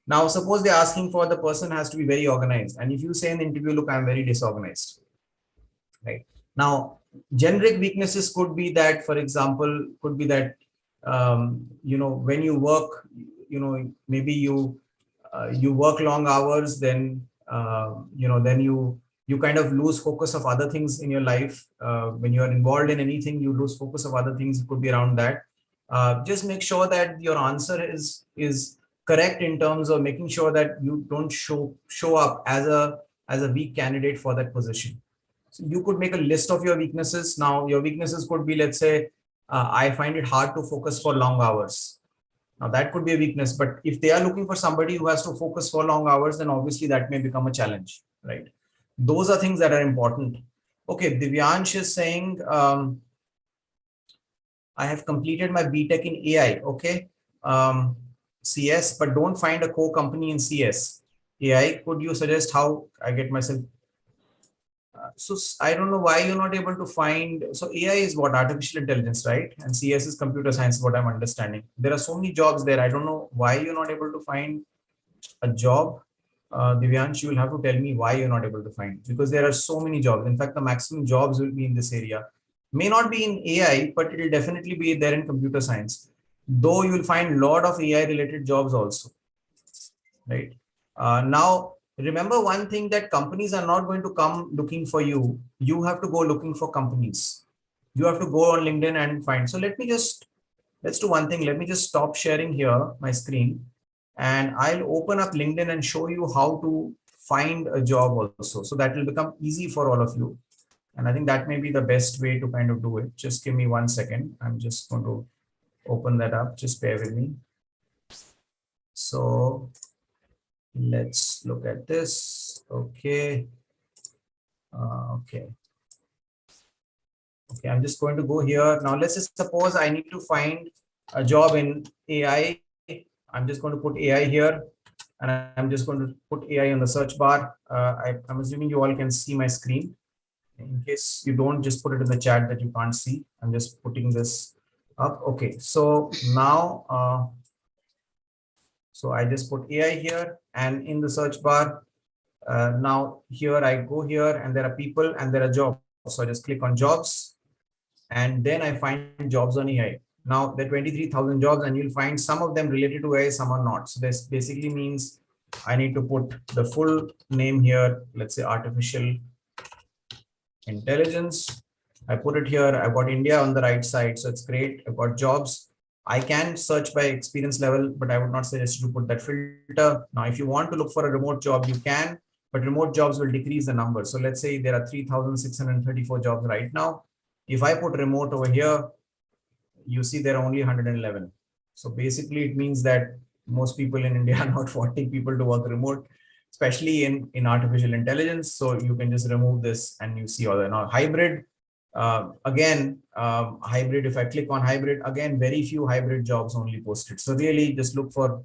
now suppose they're asking for the person has to be very organized. And if you say in the interview, look, I'm very disorganized, right? Now, generic weaknesses could be that, for example, could be that, when you work, maybe you work long hours, then then you kind of lose focus of other things in your life. When you are involved in anything, you lose focus of other things. It could be around that. Just make sure that your answer is correct in terms of making sure that you don't show up as a weak candidate for that position. So you could make a list of your weaknesses. Now your weaknesses could be, let's say, I find it hard to focus for long hours. Now that could be a weakness, but if they are looking for somebody who has to focus for long hours, then obviously that may become a challenge, right? Those are things that are important. Okay, Divyansh is saying, I have completed my BTech in AI. Okay, CS, but don't find a core company in CS. AI, could you suggest how I get myself? So I don't know why you're not able to find. So AI is what? Artificial intelligence, right? And CS is computer science, what I'm understanding. There are so many jobs there. I don't know why you're not able to find a job. Divyansh, you will have to tell me why you're not able to find, because there are so many jobs. In fact, the maximum jobs will be in this area. May not be in AI, but it will definitely be there in computer science. Though you will find a lot of AI related jobs also, right? Now, remember one thing, that companies are not going to come looking for you. You have to go looking for companies. You have to go on LinkedIn and find. So let's do one thing. Let me just stop sharing here my screen, and I'll open up LinkedIn and show you how to find a job also. So that will become easy for all of you. And I think that may be the best way to kind of do it. Just give me 1 second. I'm just going to open that up. Just bear with me. So let's look at this. Okay. Okay. Okay, I'm just going to go here. Now, let's just suppose I need to find a job in AI. I'm just going to put AI here, and I'm just going to put AI on the search bar. I'm assuming you all can see my screen. In case you don't, just put it in the chat that you can't see. I'm just putting this up. Okay, so now, so I just put AI here, and in the search bar, now here I go here, and there are people and there are jobs. So I just click on jobs, and then I find jobs on AI. Now there are 23,000 jobs, and you'll find some of them related to AI, some are not. So this basically means I need to put the full name here. Let's say artificial intelligence. I put it here. I've got India on the right side, so it's great. I've got jobs. I can search by experience level, but I would not suggest you to put that filter. Now, if you want to look for a remote job, you can, but remote jobs will decrease the number. So let's say there are 3,634 jobs right now. If I put remote over here, you see there are only 111. So basically it means that most people in India are not wanting people to work remote, especially in artificial intelligence. So you can just remove this and you see all that. Now hybrid, hybrid, if I click on hybrid, again, very few hybrid jobs only posted. So really just look for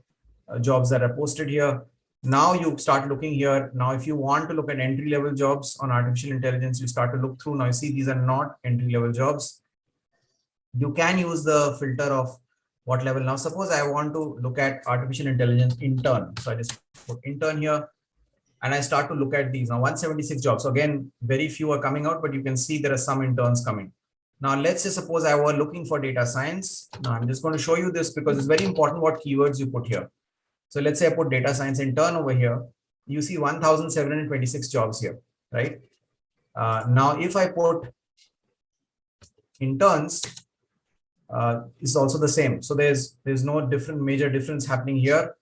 jobs that are posted here. Now you start looking here. Now, if you want to look at entry-level jobs on artificial intelligence, you start to look through. Now you see these are not entry-level jobs. You can use the filter of what level. Now, suppose I want to look at artificial intelligence intern. So I just put intern here, and I start to look at these. Now 176 jobs. So again, very few are coming out, but you can see there are some interns coming. Now let's say suppose I were looking for data science. Now I'm just going to show you this because it's very important what keywords you put here. So let's say I put data science intern over here. You see 1,726 jobs here, right? Now if I put interns, is also the same. So there's no major difference happening here.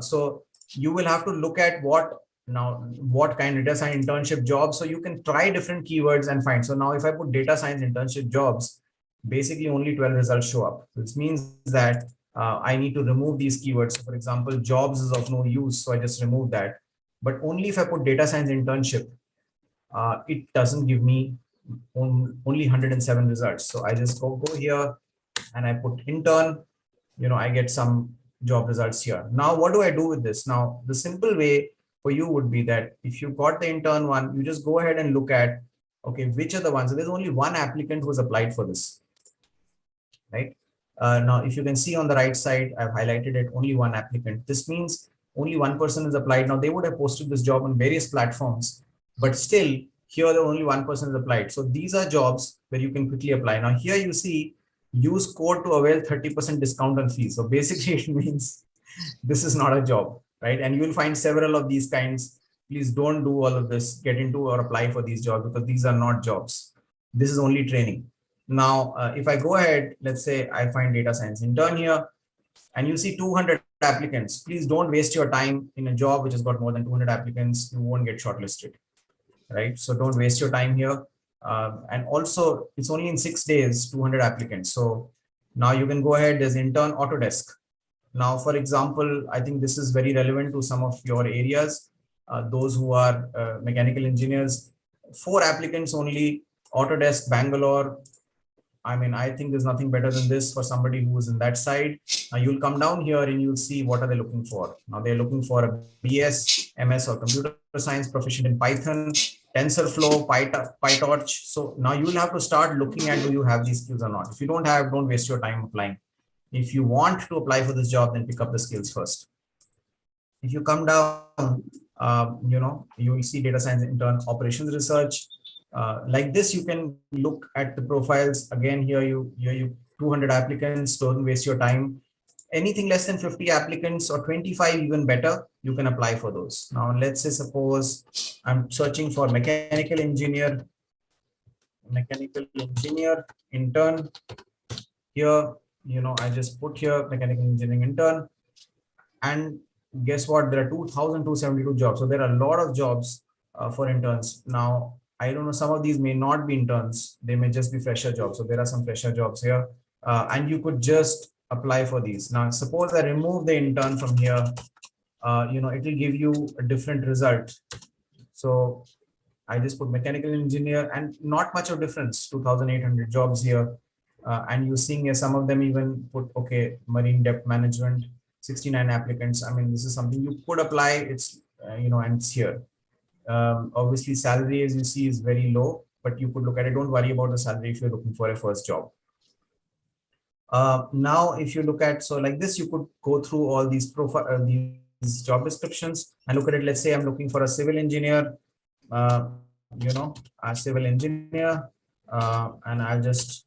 So you will have to look at what kind of data science internship jobs. So you can try different keywords and find. So now if I put data science internship jobs, basically only 12 results show up. This means that I need to remove these keywords. So for example, jobs is of no use. So I just remove that. But only if I put data science internship, it doesn't give me only 107 results. So I just go here and I put intern, I get some job results here. Now, what do I do with this? Now, the simple way for you would be that if you got the intern one, you just go ahead and look at, okay, which are the ones. So there's only one applicant who has applied for this, right? Now, if you can see on the right side, I've highlighted it, only one applicant. This means only one person has applied. Now, they would have posted this job on various platforms, but still, here the only one person has applied. So these are jobs where you can quickly apply. Now, here you see, use code to avail 30% discount on fees. So basically it means this is not a job, right? And you will find several of these kinds. Please don't do all of this, get into or apply for these jobs because these are not jobs. This is only training. Now, if I go ahead, let's say I find data science intern here and you see 200 applicants, please don't waste your time in a job which has got more than 200 applicants. You won't get shortlisted, right? So don't waste your time here. And also it's only in 6 days, 200 applicants. So now you can go ahead, there's intern Autodesk. Now, for example, I think this is very relevant to some of your areas, those who are mechanical engineers. 4 applicants only, Autodesk, Bangalore. I mean, I think there's nothing better than this for somebody who is in that side. Now you'll come down here and you'll see what are they looking for. Now they're looking for a BS, MS or computer science, proficient in Python, TensorFlow, PyTorch. So now you will have to start looking at, do you have these skills or not? If you don't have, don't waste your time applying. If you want to apply for this job, then pick up the skills first. If you come down, you will see data science intern, operations research. Like this, you can look at the profiles. Again, here you 200 applicants, don't waste your time. Anything less than 50 applicants or 25, even better, you can apply for those. Now, let's say, suppose I'm searching for mechanical engineer intern here. I just put here mechanical engineering intern, and guess what? There are 2,272 jobs. So there are a lot of jobs for interns. Now, I don't know, some of these may not be interns. They may just be fresher jobs. So there are some fresher jobs here, and you could just apply for these. Now, suppose I remove the intern from here, it will give you a different result. So I just put mechanical engineer and not much of difference, 2,800 jobs here. And you're seeing here, some of them even put, okay, marine depth management, 69 applicants. I mean, this is something you could apply. It's, and it's here. Obviously, salary, as you see, is very low, but you could look at it. Don't worry about the salary if you're looking for a first job. Now, if you look at, so like this, you could go through all these these job descriptions and look at it. Let's say I'm looking for a civil engineer, a civil engineer, and I'll just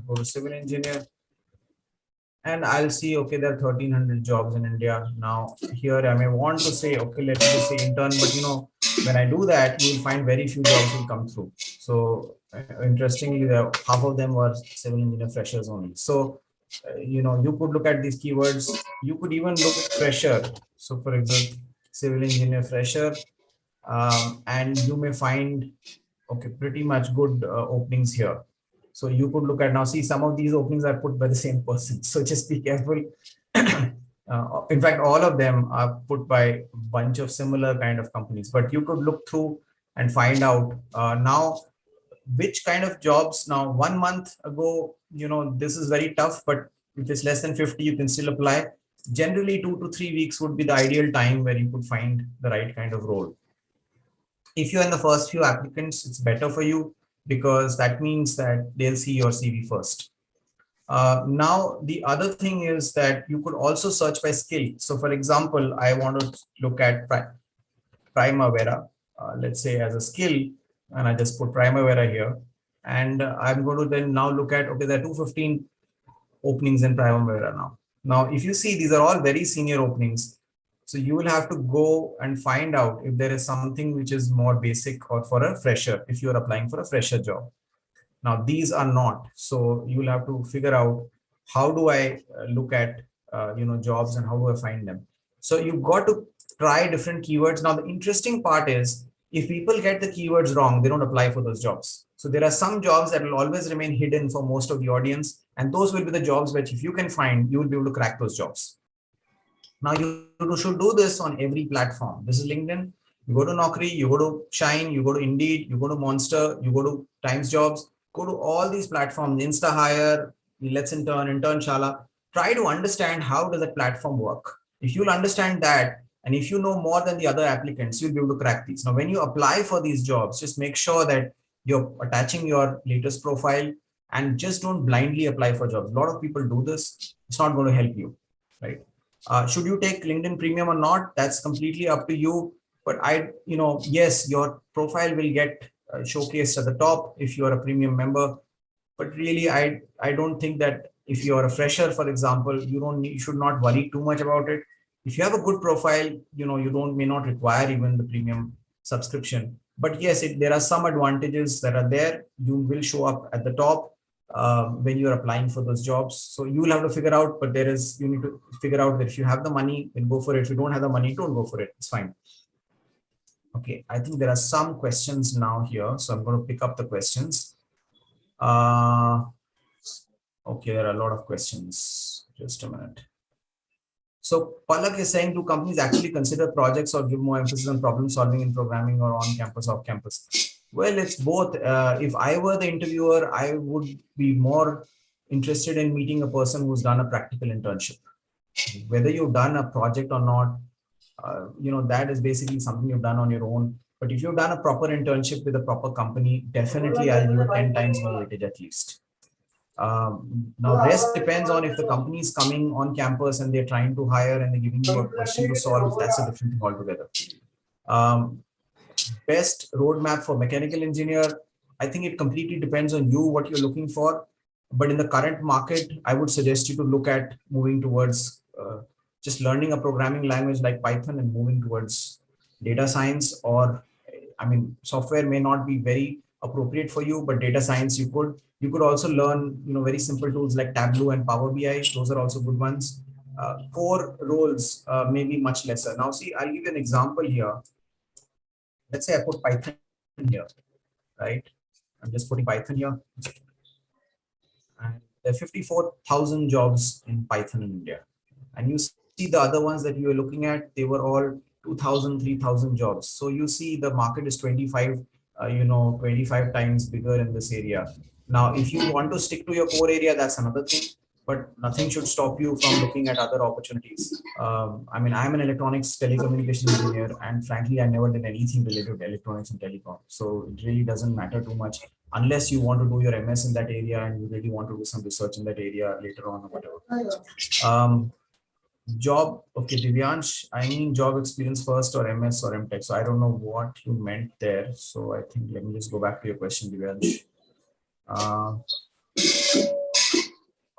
go to civil engineer, and I'll see, okay, there are 1,300 jobs in India. Now here I may want to say, okay, let me just say intern, but when I do that, you will find very few jobs will come through. So interestingly, half of them were civil engineer freshers only. So you could look at these keywords. You could even look at fresher. So for example, civil engineer fresher, and you may find, okay, pretty much good openings here. So you could look at, now see, some of these openings are put by the same person. So just be careful. In fact, all of them are put by a bunch of similar kind of companies, but you could look through and find out now which kind of jobs. Now, 1 month ago, this is very tough, but if it's less than 50, you can still apply. Generally, 2 to 3 weeks would be the ideal time where you could find the right kind of role. If you're in the first few applicants, it's better for you because that means that they'll see your CV first. Now, the other thing is that you could also search by skill. So for example, I want to look at Primavera, let's say as a skill, and I just put Primavera here. And I'm going to then now look at, okay, there are 215 openings in Primavera now. Now, if you see, these are all very senior openings. So you will have to go and find out if there is something which is more basic or for a fresher, if you're applying for a fresher job. Now, these are not. So you will have to figure out, how do I look at, jobs, and how do I find them? So you've got to try different keywords. Now, the interesting part is, if people get the keywords wrong, they don't apply for those jobs. So there are some jobs that will always remain hidden for most of the audience. And those will be the jobs which, if you can find, you will be able to crack those jobs. Now, you should do this on every platform. This is LinkedIn. You go to Naukri, you go to Shine, you go to Indeed, you go to Monster, you go to Times Jobs, go to all these platforms, InstaHire, Let's Intern, Internshala. Try to understand, how does that platform work. If you'll understand that, and if you know more than the other applicants, you'll be able to crack these. Now, when you apply for these jobs, just make sure that you're attaching your latest profile, and just don't blindly apply for jobs. A lot of people do this. It's not going to help you, right? Should you take LinkedIn Premium or not? That's completely up to you. But yes, your profile will get showcased at the top if you are a premium member. But really, I don't think that if you are a fresher, for example, you should not worry too much about it. If you have a good profile, you may not require even the premium subscription. But yes, there are some advantages that are there. You will show up at the top when you're applying for those jobs. So you will have to figure out, but you need to figure out that if you have the money, then go for it. If you don't have the money, don't go for it. It's fine. Okay, I think there are some questions now here. So I'm going to pick up the questions. Okay, there are a lot of questions. Just a minute. So Palak is saying, do companies actually consider projects or give more emphasis on problem solving in programming, or on campus, off campus? Well, it's both. If I were the interviewer, I would be more interested in meeting a person who's done a practical internship. Whether you've done a project or not, that is basically something you've done on your own. But if you've done a proper internship with a proper company, definitely I'll give it 10 times more weightage at least. Now, rest depends on if the company is coming on campus and they're trying to hire and they're giving you a question to solve. That's a different thing altogether. Best roadmap for mechanical engineer, I think it completely depends on you, what you're looking for. But in the current market, I would suggest you to look at moving towards just learning a programming language like Python and moving towards data science. Or, I mean, software may not be very appropriate for you, but data science you could also learn, very simple tools like Tableau and Power BI. Those are also good ones. Core roles may be much lesser. Now, see, I'll give you an example here. Let's say I put Python here, right? I'm just putting Python here. And there are 54,000 jobs in Python in India. And you see the other ones that you were looking at, they were all 2,000, 3,000 jobs. So you see the market is 25 times bigger in this area. Now, if you want to stick to your core area, that's another thing, but nothing should stop you from looking at other opportunities. I mean, I'm an electronics telecommunication engineer, and frankly, I never did anything related to electronics and telecom. So it really doesn't matter too much unless you want to do your MS in that area and you really want to do some research in that area later on or whatever. Job, okay, Divyansh, I mean job experience first or MS or MTech. So I don't know what you meant there. So I think let me just go back to your question, Divyansh.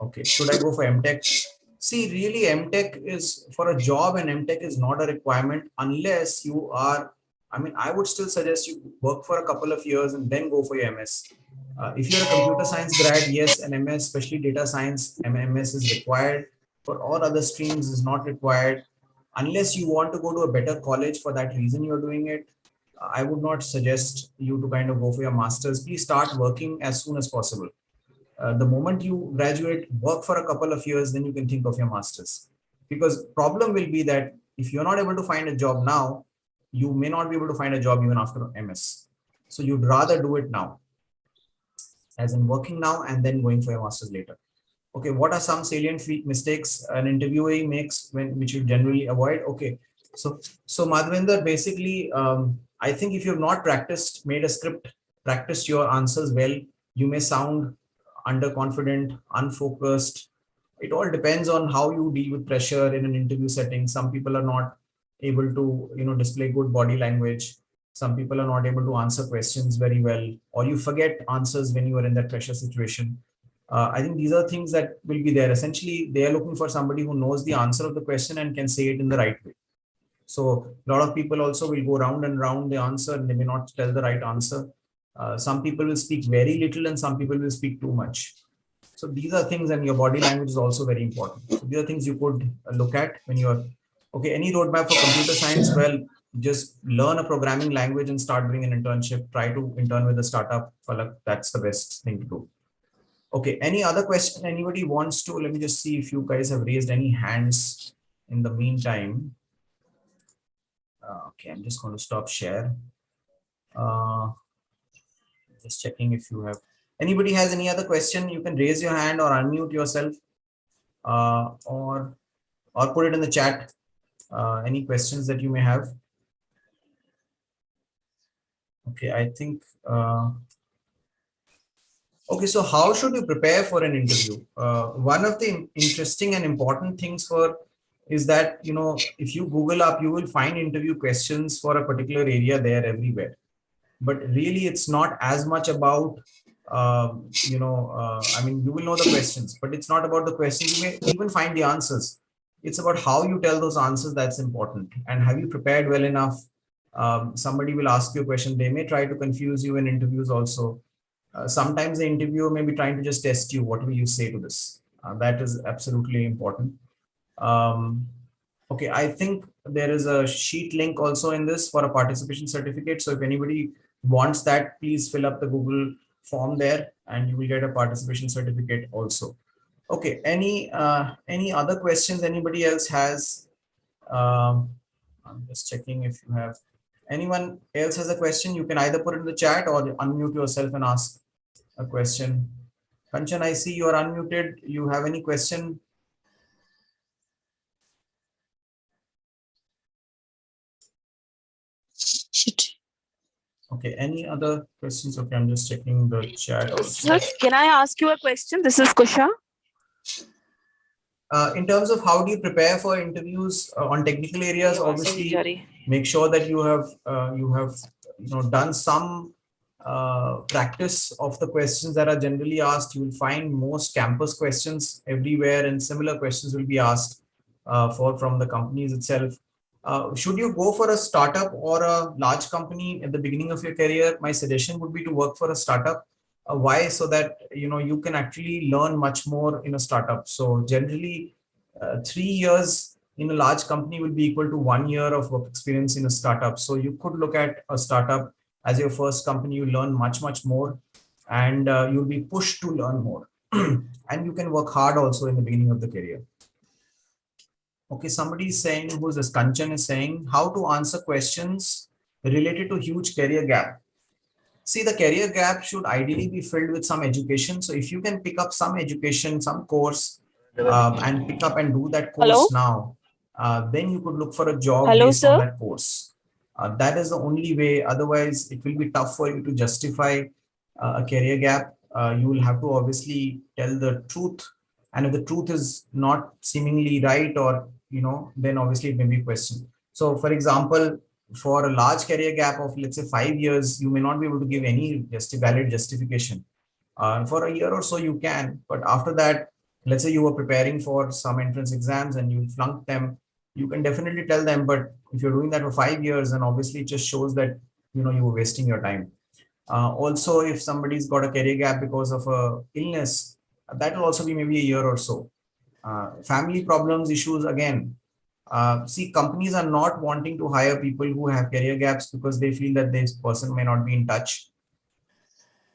Okay, should I go for MTech? See, really MTech is for a job, and MTech is not a requirement unless you are, I mean, I would still suggest you work for a couple of years and then go for your MS. If you're a computer science grad, yes, an MS, especially data science, MS is required. For all other streams is not required. Unless you want to go to a better college for that reason you're doing it, I would not suggest you to kind of go for your master's. Please start working as soon as possible. The moment you graduate, work for a couple of years, then you can think of your master's. Because problem will be that if you're not able to find a job now, you may not be able to find a job even after MS. So you'd rather do it now, as in working now and then going for your master's later. Okay, what are some salient mistakes an interviewee makes which you generally avoid? Okay, so Madhvinder, basically, I think if you have not practiced, made a script, practiced your answers well, you may sound underconfident, unfocused. It all depends on how you deal with pressure in an interview setting. Some people are not able to, display good body language. Some people are not able to answer questions very well, or you forget answers when you are in that pressure situation. I think these are things that will be there. Essentially, they are looking for somebody who knows the answer of the question and can say it in the right way. So a lot of people also will go round and round the answer and they may not tell the right answer. Some people will speak very little and some people will speak too much. So these are things, and your body language is also very important. So these are things you could look at when you're, okay, any roadmap for computer science? Well, just learn a programming language and start doing an internship. Try to intern with a startup. Well, that's the best thing to do. Okay, any other question anybody wants to? Let me just see if you guys have raised any hands in the meantime. Okay, I'm just going to stop share. Just checking if you have. Anybody has any other question, you can raise your hand or unmute yourself or put it in the chat. Any questions that you may have. Okay, I think. Okay, so how should you prepare for an interview? One of the interesting and important things is that, if you Google up, you will find interview questions for a particular area there everywhere. But really, it's not as much about, I mean, you will know the questions, but it's not about the questions. You may even find the answers. It's about how you tell those answers that's important. And have you prepared well enough? Somebody will ask you a question. They may try to confuse you in interviews also. Sometimes the interviewer may be trying to just test you. What will you say to this? That is absolutely important. Okay, I think there is a sheet link also in this for a participation certificate. So if anybody wants that, please fill up the Google form there and you will get a participation certificate also. Okay, any other questions anybody else has? I'm just checking if you have. Anyone else has a question, you can either put it in the chat or unmute yourself and ask a question. Kanchan, I see you are unmuted. You have any question? Okay, any other questions? Okay, I'm just checking the chat also.
Sir, can I ask you a question? This is Kochhar.
In terms of how do you prepare for interviews on technical areas, obviously make sure that you have done some practice of the questions that are generally asked. You will find most campus questions everywhere, and similar questions will be asked from the companies itself. Should you go for a startup or a large company at the beginning of your career? My suggestion would be to work for a startup. Why? So that you can actually learn much more in a startup. So generally, 3 years in a large company will be equal to 1 year of work experience in a startup. So you could look at a startup as your first company. You learn much more, and you'll be pushed to learn more. And you can work hard also in the beginning of the career. Okay, somebody is saying, who's this? Kanchan is saying, how to answer questions related to huge career gap. See, the career gap should ideally be filled with some education. So if you can pick up some education, some course, and pick up and do that course now, then you could look for a job based on that course. That is the only way. Otherwise, it will be tough for you to justify a career gap. You will have to obviously tell the truth. And if the truth is not seemingly right, or, then obviously it may be questioned. So for example, for a large career gap of, let's say, 5 years, you may not be able to give any valid justification. For a year or so you can, but after that, let's say you were preparing for some entrance exams and you flunked them, you can definitely tell them. But if you're doing that for 5 years, then obviously it just shows that you were wasting your time. Also, if somebody's got a career gap because of a illness, that will also be maybe a year or so. Family problems, issues, again. See, companies are not wanting to hire people who have career gaps because they feel that this person may not be in touch.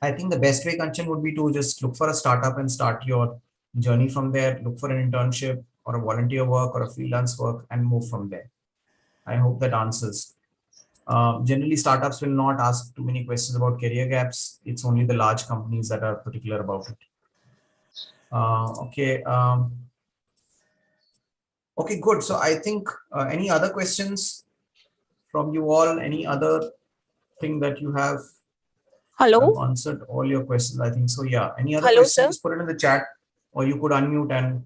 I think the best way, Kanchan, would be to just look for a startup and start your journey from there. Look for an internship or a volunteer work or a freelance work and move from there. I hope that answers. Generally, startups will not ask too many questions about career gaps. It's only the large companies that are particular about it. Okay. Okay, good. So I think any other questions from you all? Any other thing that you have?
Hello.
I've answered all your questions, I think so. Yeah. Any other
Hello,
questions?
sir.
Just put it in the chat, or you could unmute and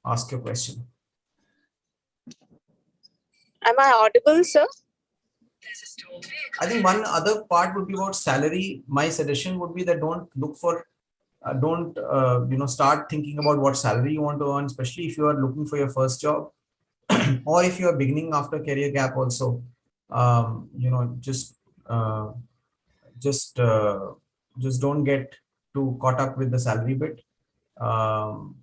ask your question.
Am I audible, sir?
I think one other part would be about salary. My suggestion would be that don't look for, start thinking about what salary you want to earn, especially if you are looking for your first job, or if you are beginning after career gap also. Just don't get too caught up with the salary bit. Now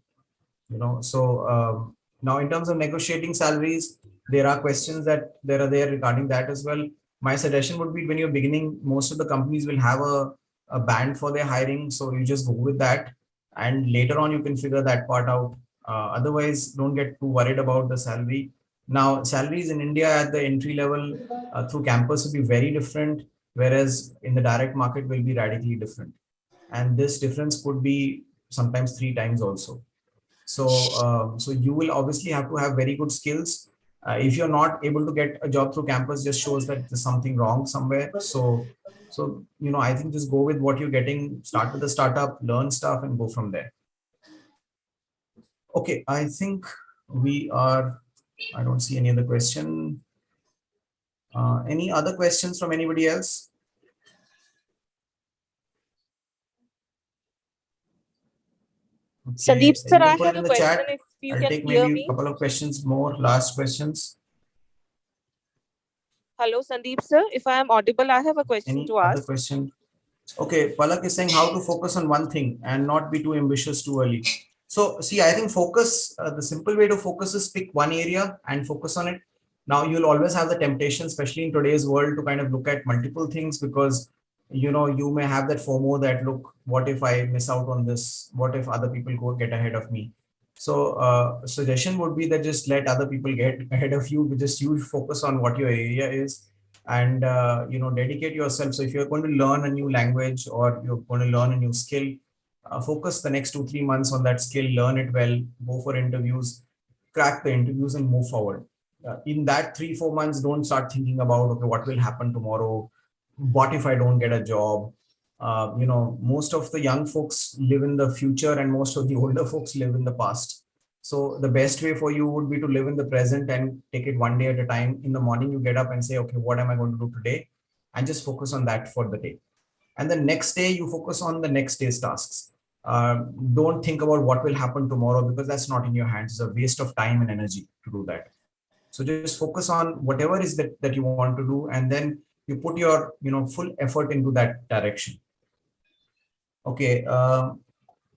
in terms of negotiating salaries, there are questions that are there regarding that as well. My suggestion would be, when you're beginning, most of the companies will have a band for their hiring. So you just go with that, and later on you can figure that part out. Otherwise, don't get too worried about the salary. Now, salaries in India at the entry level through campus will be very different, whereas in the direct market will be radically different. And this difference could be sometimes 3 times also. So you will obviously have to have very good skills. If you're not able to get a job through campus, just shows that there's something wrong somewhere. So I think just go with what you're getting, start with the startup, learn stuff, and go from there. Okay, I think I don't see any other question. Any other questions from anybody else? Okay.
Sandeep, sir, I
Put it
have
in
a
the
question.
chat.
If you
I'll
can
take
hear
maybe
me.
a couple of questions more, last questions.
Hello, Sandeep, sir. If I am audible, I have a question
Any
to
other
ask.
question? Okay, Palak is saying how to focus on one thing and not be too ambitious too early. So see, I think focus, the simple way to focus is pick one area and focus on it. Now you'll always have the temptation, especially in today's world, to kind of look at multiple things, because you may have that FOMO that, look, what if I miss out on this? What if other people get ahead of me? So suggestion would be that just let other people get ahead of you. Just you focus on what your area is, and dedicate yourself. So if you're going to learn a new language or you're going to learn a new skill, focus the next 2-3 months on that skill, learn it well, go for interviews, crack the interviews, and move forward. In that 3-4 months, don't start thinking about, okay, what will happen tomorrow? What if I don't get a job? Most of the young folks live in the future and most of the older folks live in the past. So the best way for you would be to live in the present and take it one day at a time. In the morning, you get up and say, okay, what am I going to do today? And just focus on that for the day. and the next day you focus on the next day's tasks. Don't think about what will happen tomorrow, because that's not in your hands. It's a waste of time and energy to do that. So just focus on whatever is that you want to do, and then you put your full effort into that direction. Okay,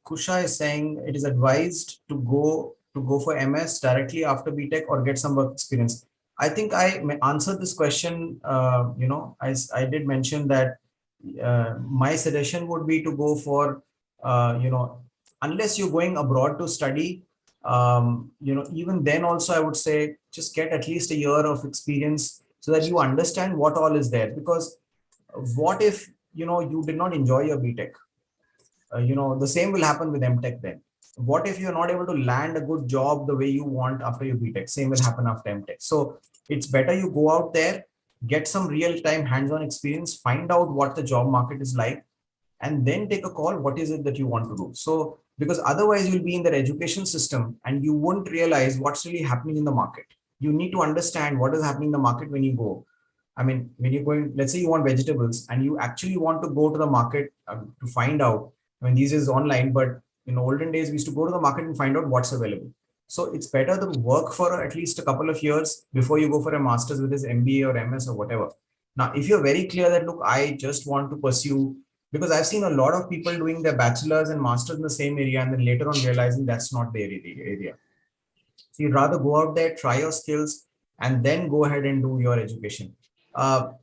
Kusha is saying it is advised to go for MS directly after BTech or get some work experience. I think I answered this question. I did mention that my suggestion would be to go for unless you're going abroad to study, even then also I would say just get at least a year of experience so that you understand what all is there. Because what if you did not enjoy your BTech? The same will happen with MTech then. What if you're not able to land a good job the way you want after your BTech? Same will happen after MTech. So it's better you go out there, get some real-time hands-on experience, find out what the job market is like, and then take a call. What is it that you want to do? So because otherwise you'll be in the education system and you won't realize what's really happening in the market. You need to understand what is happening in the market when you go. I mean, when you're going, let's say you want vegetables and you actually want to go to the market to find out. I mean, these is online, but in olden days, we used to go to the market and find out what's available. So it's better to work for at least a couple of years before you go for a master's with his MBA or MS or whatever. Now, if you're very clear that, look, I just want to pursue, because I've seen a lot of people doing their bachelor's and master's in the same area and then later on realizing that's not their area. So you'd rather go out there, try your skills, and then go ahead and do your education.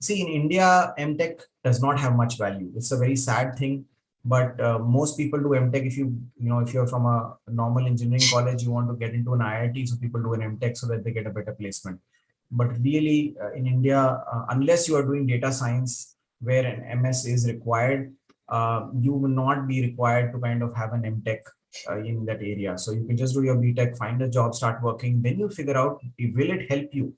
See, in India, MTech does not have much value. It's a very sad thing. But most people do MTech. If you're from a normal engineering college, you want to get into an IIT, so people do an MTech so that they get a better placement. But really, in India, unless you are doing data science, where an MS is required, you will not be required to kind of have an MTech in that area. So you can just do your BTech, find a job, start working. Then you figure out, will it help you?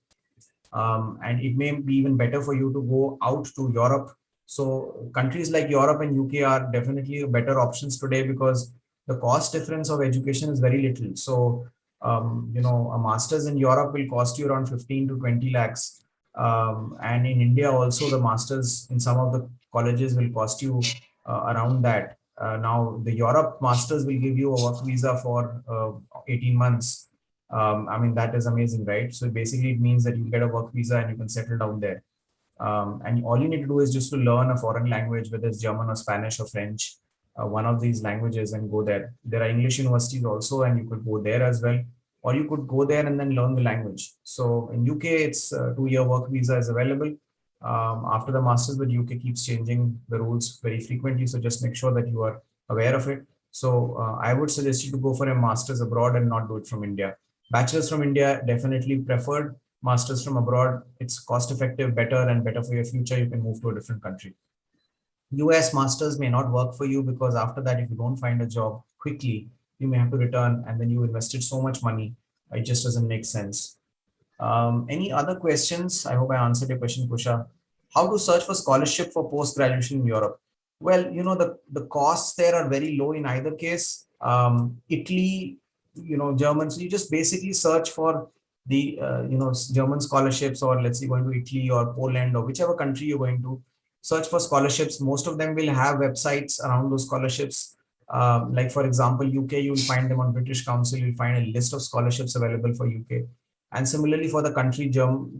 And it may be even better for you to go out to Europe. So countries like Europe and UK are definitely better options today because the cost difference of education is very little. So, a master's in Europe will cost you around 15 to 20 lakhs. And in India also, the master's in some of the colleges will cost you around that. Now, the Europe masters will give you a work visa for 18 months. I mean, that is amazing, right? So basically it means that you get a work visa and you can settle down there. And all you need to do is just to learn a foreign language, whether it's German or Spanish or French, one of these languages, and go there. There are English universities also, and you could go there as well, or you could go there and then learn the language. So in UK, it's a 2-year work visa is available after the masters, but UK keeps changing the rules very frequently. So just make sure that you are aware of it. So I would suggest you to go for a master's abroad and not do it from India. Bachelor's from India, definitely preferred. Masters from abroad, it's cost effective, better, and better for your future. You can move to a different country. US masters may not work for you because after that, if you don't find a job quickly, you may have to return and then you invested so much money. It just doesn't make sense. Any other questions? I hope I answered your question, Kusha. How to search for scholarship for post-graduation in Europe? Well, the costs there are very low in either case. Italy, German. So you just basically search for the German scholarships, or let's say going to Italy or Poland or whichever country you're going to, search for scholarships. Most of them will have websites around those scholarships. Like for example, UK, you'll find them on British Council. You'll find a list of scholarships available for UK. And similarly for the country,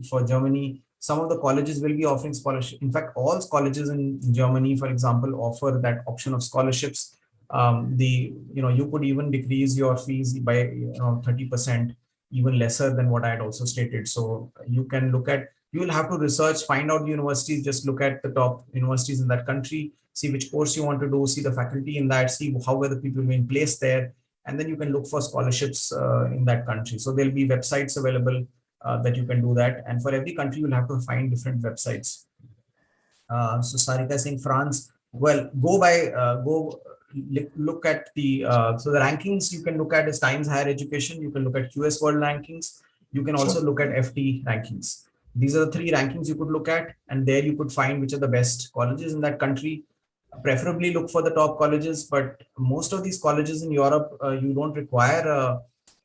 for Germany, some of the colleges will be offering scholarship. In fact, all colleges in Germany, for example, offer that option of scholarships. You could even decrease your fees by 30%, even lesser than what I had also stated. So you can look at, you will have to research, find out universities, just look at the top universities in that country, see which course you want to do, see the faculty in that, see how were the people being placed there, and then you can look for scholarships in that country. So there'll be websites available that you can do that. And for every country, you'll have to find different websites. So Sarika saying France, well, look at the, so the rankings you can look at is Times Higher Education. You can look at QS World Rankings. You can also look at FT rankings. These are the 3 rankings you could look at, and there you could find which are the best colleges in that country. Preferably look for the top colleges, but most of these colleges in Europe, you don't require,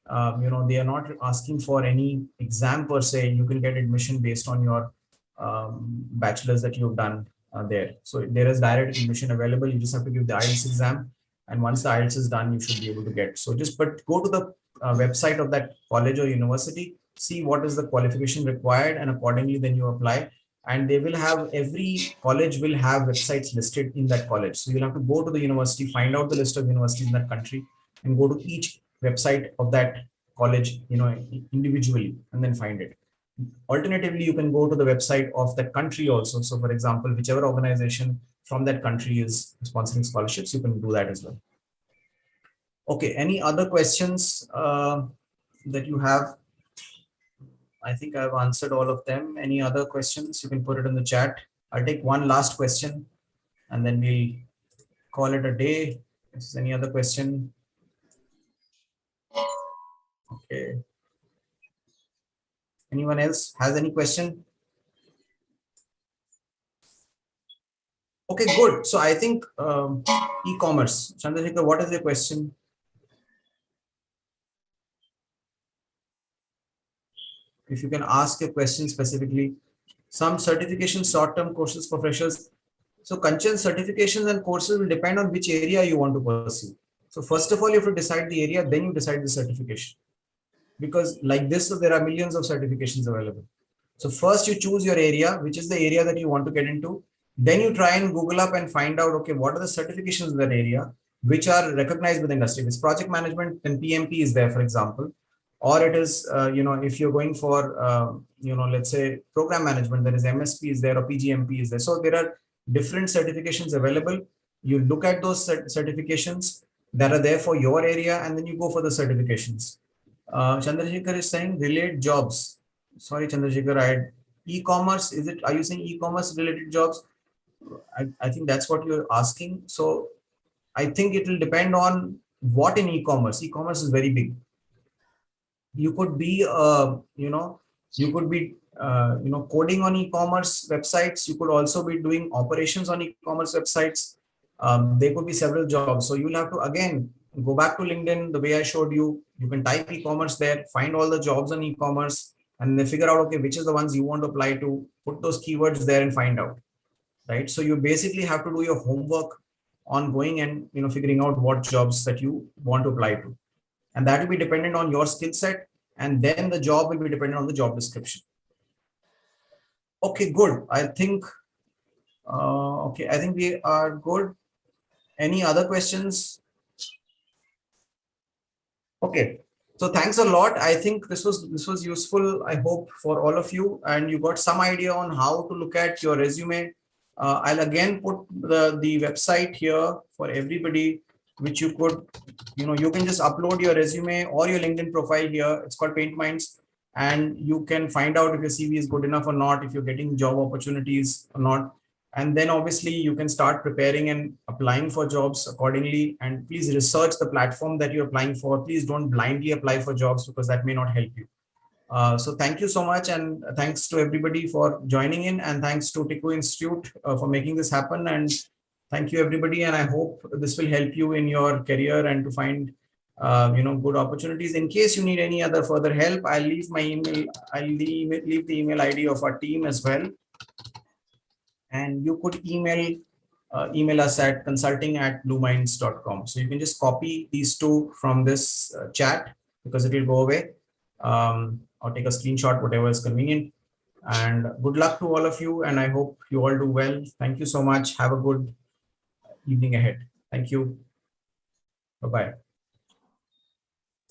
they are not asking for any exam per se. You can get admission based on your bachelor's that you've done. there. So there is direct admission available. You just have to give the IELTS exam. And once the IELTS is done, you should be able to get. So but go to the website of that college or university, see what is the qualification required, and accordingly then you apply. And they will have, every college will have websites listed in that college. So you'll have to go to the university, find out the list of universities in that country, and go to each website of that college, individually, and then find it. Alternatively, you can go to the website of that country also. So for example, whichever organization from that country is sponsoring scholarships, you can do that as well. Okay, any other questions that you have? I think I've answered all of them. Any other questions? You can put it in the chat. I'll take one last question and then we'll call it a day. If there's any other question. Okay. Anyone else has any question? Okay, good. So I think e-commerce. Chandrasekhar, what is your question? If you can ask a question specifically. Some certification short-term courses for freshers. So Kanchan, certifications and courses will depend on which area you want to pursue. So first of all, you have to decide the area, then you decide the certification. Because like this, so there are millions of certifications available. So first you choose your area, which is the area that you want to get into. Then you try and Google up and find out, okay, what are the certifications in that area, which are recognized with industry. If it's project management, then PMP is there, for example. Or it is, if you're going for, let's say program management, there is MSP is there or PGMP is there. So there are different certifications available. You look at those certifications that are there for your area, and then you go for the certifications. Chandrasekhar is saying relate jobs. Sorry, Chandrasekhar, I had e-commerce. Are you saying e-commerce related jobs? I think that's what you're asking. So I think it will depend on what in e-commerce. E-commerce is very big. You could be, coding on e-commerce websites. You could also be doing operations on e-commerce websites. There could be several jobs. So you'll have to, again, go back to LinkedIn, the way I showed you. You can type e-commerce there, find all the jobs on e-commerce, and then figure out, okay, which is the ones you want to apply to, put those keywords there and find out, right? So you basically have to do your homework on going and, figuring out what jobs that you want to apply to. And that will be dependent on your skill set. And then the job will be dependent on the job description. Okay, good. I think we are good. Any other questions? Okay. So thanks a lot. I think this was useful, I hope, for all of you, and you got some idea on how to look at your resume. I'll again put the website here for everybody, which you could, you can just upload your resume or your LinkedIn profile here. It's called PaintMinds, and you can find out if your CV is good enough or not, if you're getting job opportunities or not. And then obviously you can start preparing and applying for jobs accordingly. And please research the platform that you're applying for. Please don't blindly apply for jobs, because that may not help you. So thank you so much, and thanks to everybody for joining in, and thanks to Tickoo Institute for making this happen. And thank you everybody, and I hope this will help you in your career and to find good opportunities. In case you need any other further help, I'll leave my email. I'll leave the email ID of our team as well, and you could email us at consulting@BlewMinds.com. So you can just copy these two from this chat, because it will go away, or take a screenshot, whatever is convenient. And good luck to all of you, and I hope you all do well. Thank you so much. Have a good evening ahead. Thank you. Bye-bye.